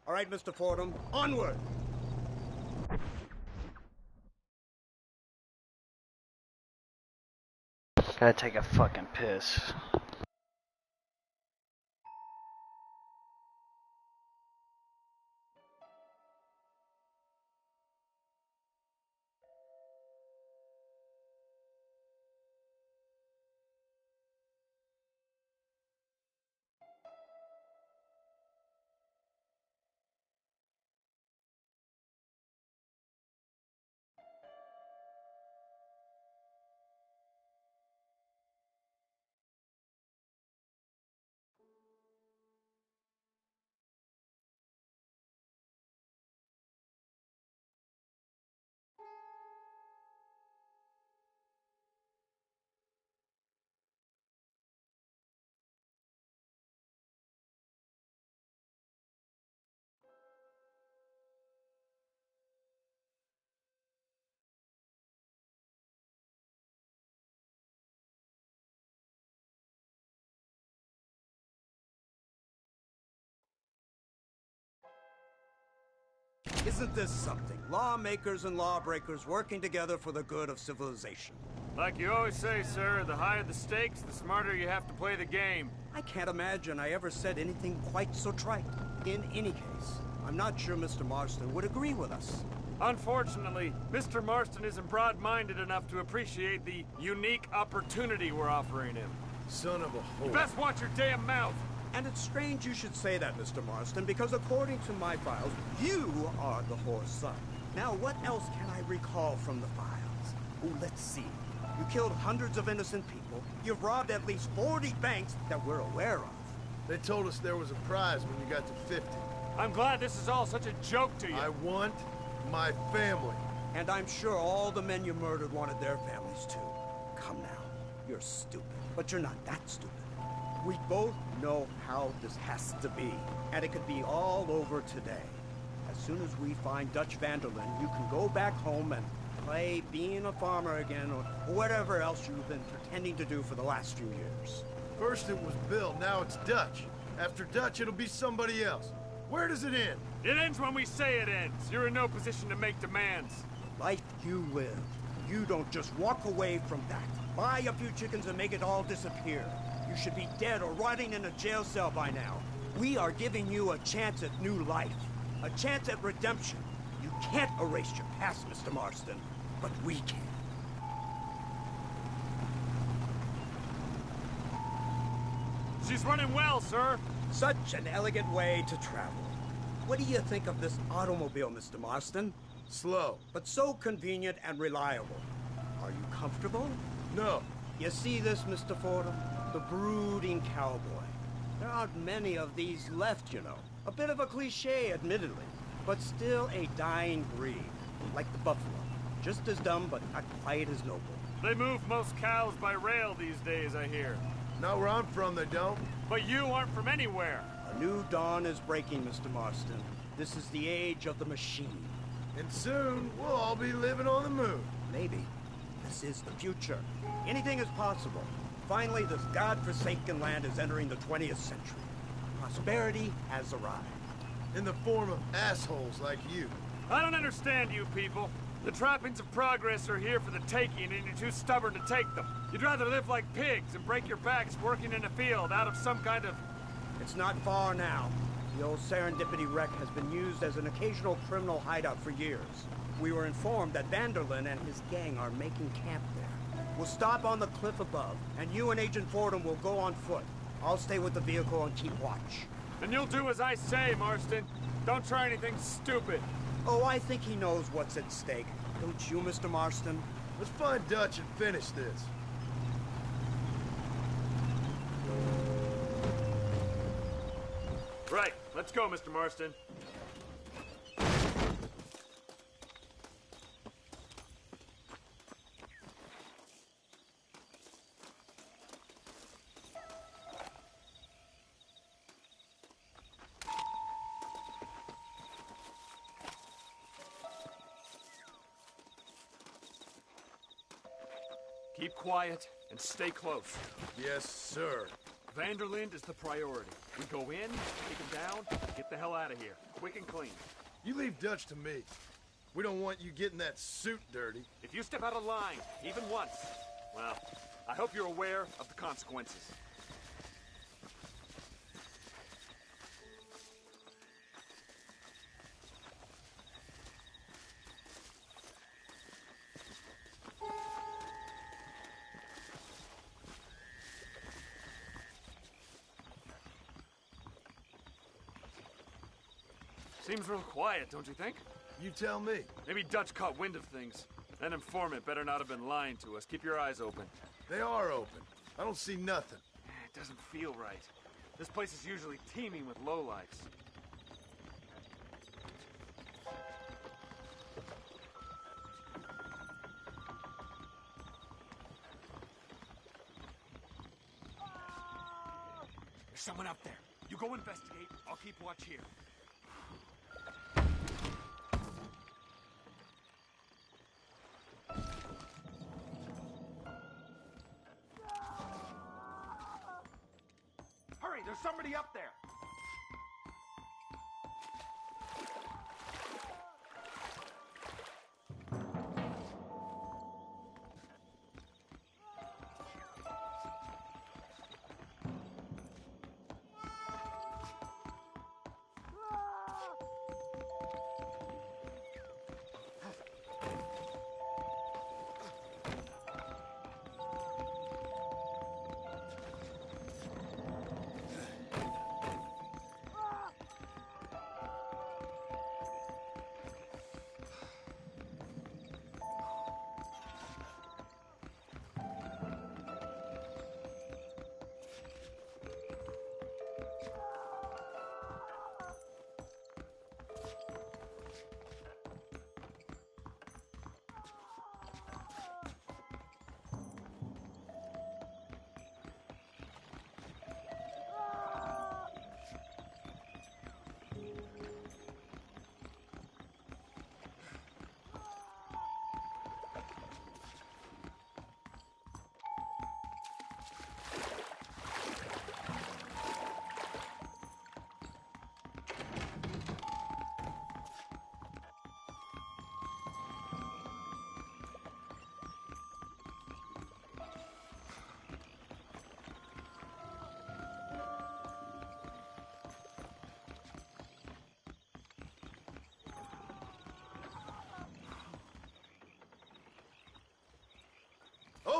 All right, Mr. Fordham, onward! Gotta take a fucking piss. Isn't this something? Lawmakers and lawbreakers working together for the good of civilization. Like you always say, sir, the higher the stakes, the smarter you have to play the game. I can't imagine I ever said anything quite so trite. In any case, I'm not sure Mr. Marston would agree with us. Unfortunately, Mr. Marston isn't broad-minded enough to appreciate the unique opportunity we're offering him. Son of a whore. You best watch your damn mouth! And it's strange you should say that, Mr. Marston, because according to my files, you are the whore's son. Now, what else can I recall from the files? Oh, let's see. You killed hundreds of innocent people. You've robbed at least 40 banks that we're aware of. They told us there was a prize when you got to 50. I'm glad this is all such a joke to you. I want my family. And I'm sure all the men you murdered wanted their families too. Come now. You're stupid. But you're not that stupid. We both know how this has to be. And it could be all over today. As soon as we find Dutch Vanderlyn, you can go back home and play being a farmer again, or whatever else you've been pretending to do for the last few years. First it was Bill, now it's Dutch. After Dutch, it'll be somebody else. Where does it end? It ends when we say it ends. You're in no position to make demands. Life you live. You don't just walk away from that. Buy a few chickens and make it all disappear. You should be dead or rotting in a jail cell by now. We are giving you a chance at new life. A chance at redemption. You can't erase your past, Mr. Marston. But we can. She's running well, sir. Such an elegant way to travel. What do you think of this automobile, Mr. Marston? Slow. But so convenient and reliable. Are you comfortable? No. You see this, Mr. Fordham? The brooding cowboy. There aren't many of these left, you know. A bit of a cliche, admittedly, but still a dying breed. Like the buffalo. Just as dumb, but not quite as noble. They move most cows by rail these days, I hear. Not where I'm from, they don't. But you aren't from anywhere. A new dawn is breaking, Mr. Marston. This is the age of the machine. And soon, we'll all be living on the moon. Maybe. This is the future. Anything is possible. Finally, this godforsaken land is entering the 20th century. Prosperity has arrived. In the form of assholes like you. I don't understand you people. The trappings of progress are here for the taking, and you're too stubborn to take them. You'd rather live like pigs and break your backs working in a field out of some kind of... It's not far now. The old Serendipity wreck has been used as an occasional criminal hideout for years. We were informed that Vanderlyn and his gang are making camp there. We'll stop on the cliff above, and you and Agent Fordham will go on foot. I'll stay with the vehicle and keep watch. And you'll do as I say, Marston. Don't try anything stupid. Oh, I think he knows what's at stake. Don't you, Mr. Marston? Let's find Dutch and finish this. Right. Let's go, Mr. Marston. Keep quiet and stay close. Yes, sir. Vanderlyn is the priority. We go in, take him down, get the hell out of here. Quick and clean. You leave Dutch to me. We don't want you getting that suit dirty. If you step out of line, even once, well, I hope you're aware of the consequences. Seems real quiet, don't you think? You tell me. Maybe Dutch caught wind of things. That informant better not have been lying to us. Keep your eyes open. They are open. I don't see nothing. It doesn't feel right. This place is usually teeming with lowlifes. There's someone up there. You go investigate. I'll keep watch here. Hurry, there's somebody up there.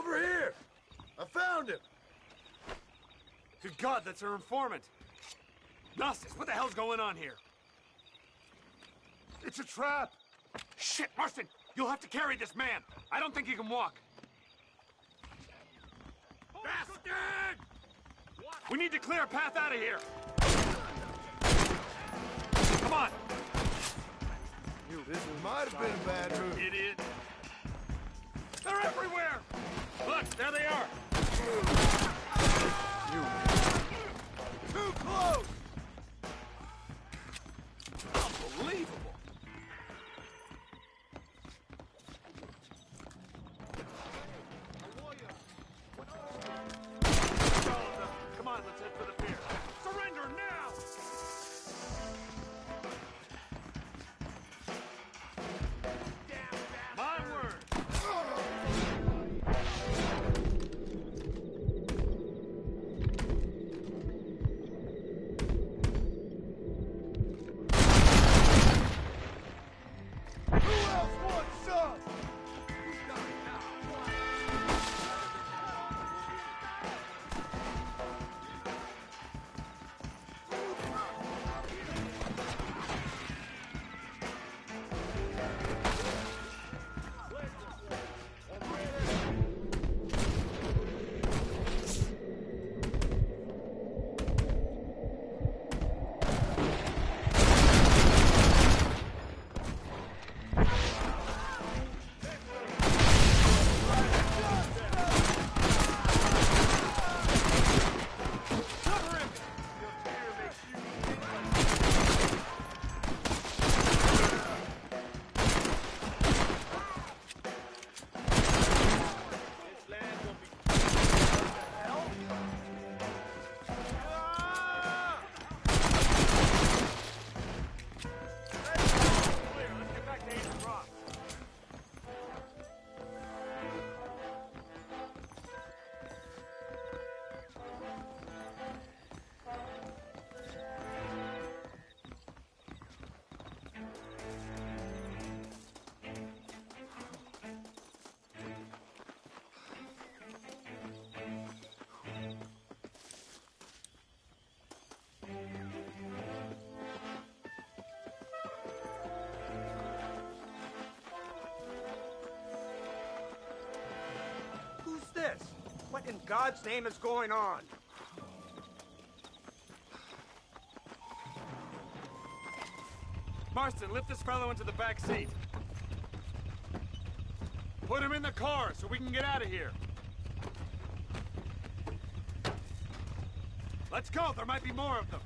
over here! I found him! Good God, that's our informant. Gnostics, what the hell's going on here? It's a trap! Shit, Marston! You'll have to carry this man. I don't think he can walk. Bastard! We need to clear a path out of here. Come on. This might have been a bad move. Idiot. They're everywhere! Look, there they are. Too close! Unbelievable. Come on, let's head for the pier. Surrender now! My word! Who else wants some? Who's this? What in God's name is going on? Marston, lift this fellow into the back seat. Put him in the car so we can get out of here. Let's go, there might be more of them.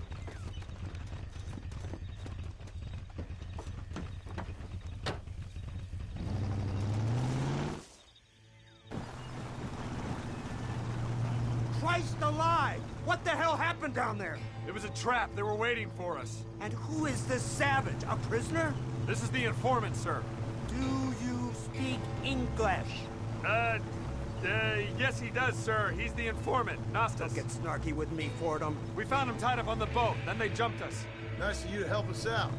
Christ alive! What the hell happened down there? It was a trap. They were waiting for us. And who is this savage? A prisoner? This is the informant, sir. Do you speak English? Yes he does, sir. He's the informant, Gnostis. Don't get snarky with me, Fordham. We found him tied up on the boat, then they jumped us. Nice of you to help us out.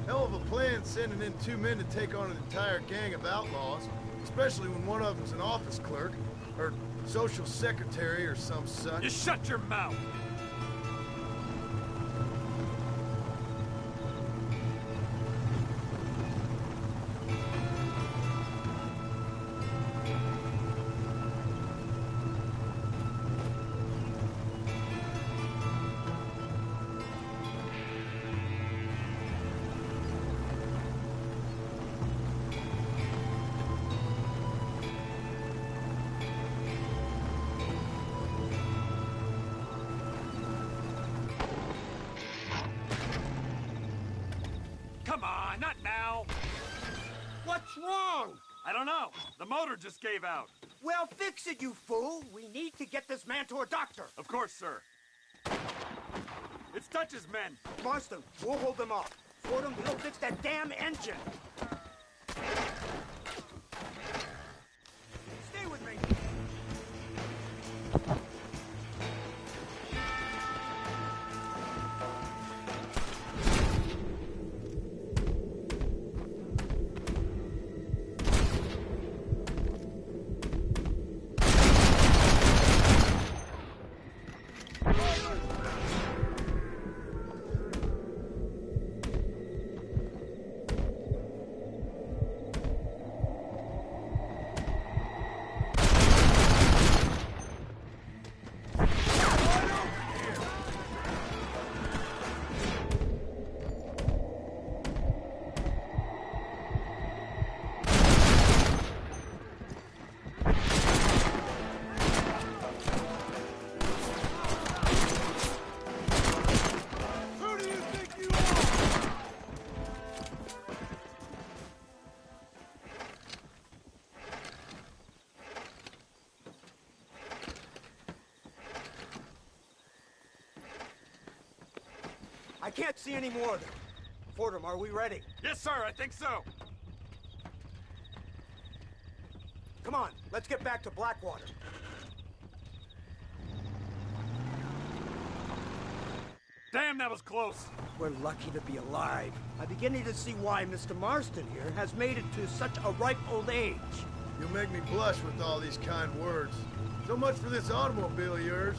Hell of a plan sending in 2 men to take on an entire gang of outlaws, especially when one of them's an office clerk, or social secretary or some such. You shut your mouth! Come on, not now. What's wrong? I don't know. The motor just gave out. Well, fix it, you fool. We need to get this man to a doctor. Of course, sir. It's Dutch's men. Marston, we'll hold them off. Fordham, we'll fix that damn engine. Stay with me. can't see any more of them. Fordham, are we ready? Yes, sir, I think so. Come on, let's get back to Blackwater. Damn, that was close. We're lucky to be alive. I'm beginning to see why Mr. Marston here has made it to such a ripe old age. You make me blush with all these kind words. So much for this automobile of yours.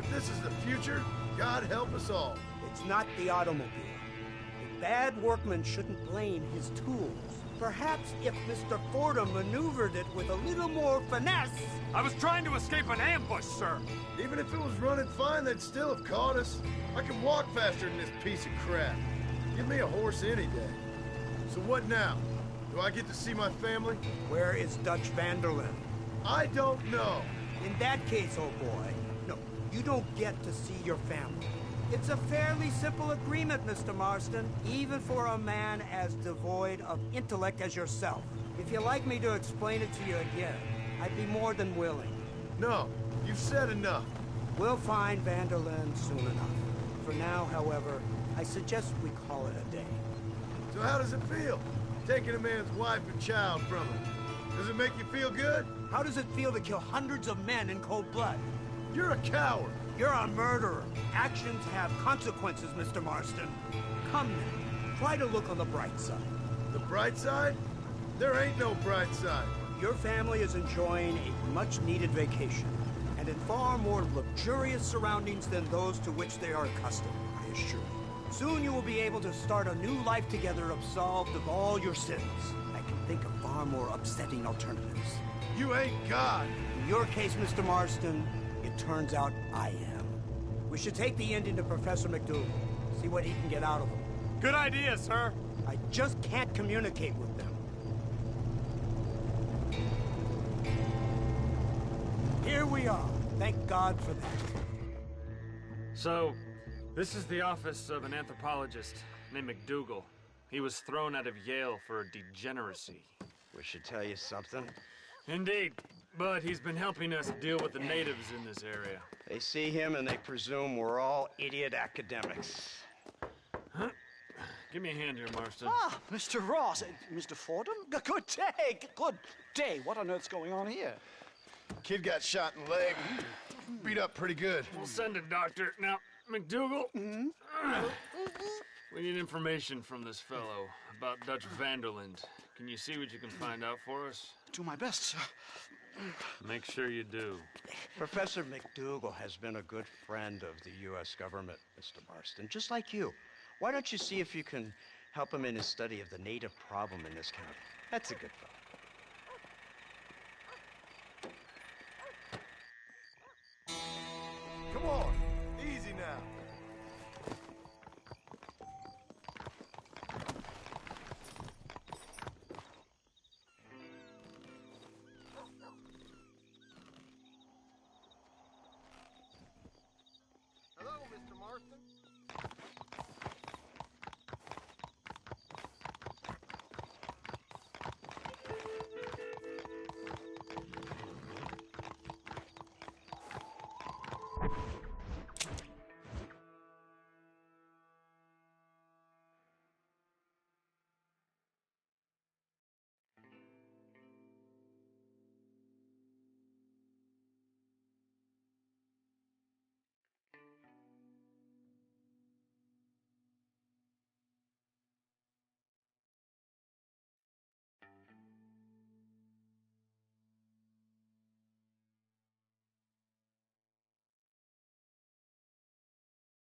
If this is the future, God help us all. It's not the automobile. A bad workman shouldn't blame his tools. Perhaps if Mr. Fordham maneuvered it with a little more finesse... I was trying to escape an ambush, sir. Even if it was running fine, they'd still have caught us. I can walk faster than this piece of crap. Give me a horse any day. So what now? Do I get to see my family? Where is Dutch Vanderlyn? I don't know. In that case, old boy, no, you don't get to see your family. It's a fairly simple agreement, Mr. Marston, even for a man as devoid of intellect as yourself. If you'd like me to explain it to you again, I'd be more than willing. No, you've said enough. We'll find Vanderlyn soon enough. For now, however, I suggest we call it a day. So how does it feel, taking a man's wife and child from him? Does it make you feel good? How does it feel to kill hundreds of men in cold blood? You're a coward. You're a murderer. Actions have consequences, Mr. Marston. Come now, try to look on the bright side. The bright side? There ain't no bright side. Your family is enjoying a much-needed vacation, and in far more luxurious surroundings than those to which they are accustomed, I assure you. Soon you will be able to start a new life together absolved of all your sins. I can think of far more upsetting alternatives. You ain't God. In your case, Mr. Marston, it turns out I am. We should take the Indian to Professor McDougal, see what he can get out of him. Good idea, sir. I just can't communicate with them. Here we are. Thank God for that. So, this is the office of an anthropologist named McDougal. He was thrown out of Yale for degeneracy. We should tell you something. Indeed, but he's been helping us deal with the natives in this area. They see him and they presume we're all idiot academics. Huh? Give me a hand here, Marston. Ah, Mr. Ross. Mr. Fordham? Good day. Good day. What on earth's going on here? Kid got shot in the leg. Beat up pretty good. We'll send a doctor. Now, McDougal, we need information from this fellow about Dutch Vanderlyn. Can you see what you can find out for us? Do my best, sir. Make sure you do. Professor McDougal has been a good friend of the U.S. government, Mr. Marston, just like you. Why don't you see if you can help him in his study of the native problem in this county? That's a good fellow. Come on, easy now. Hello, Mr. Marston.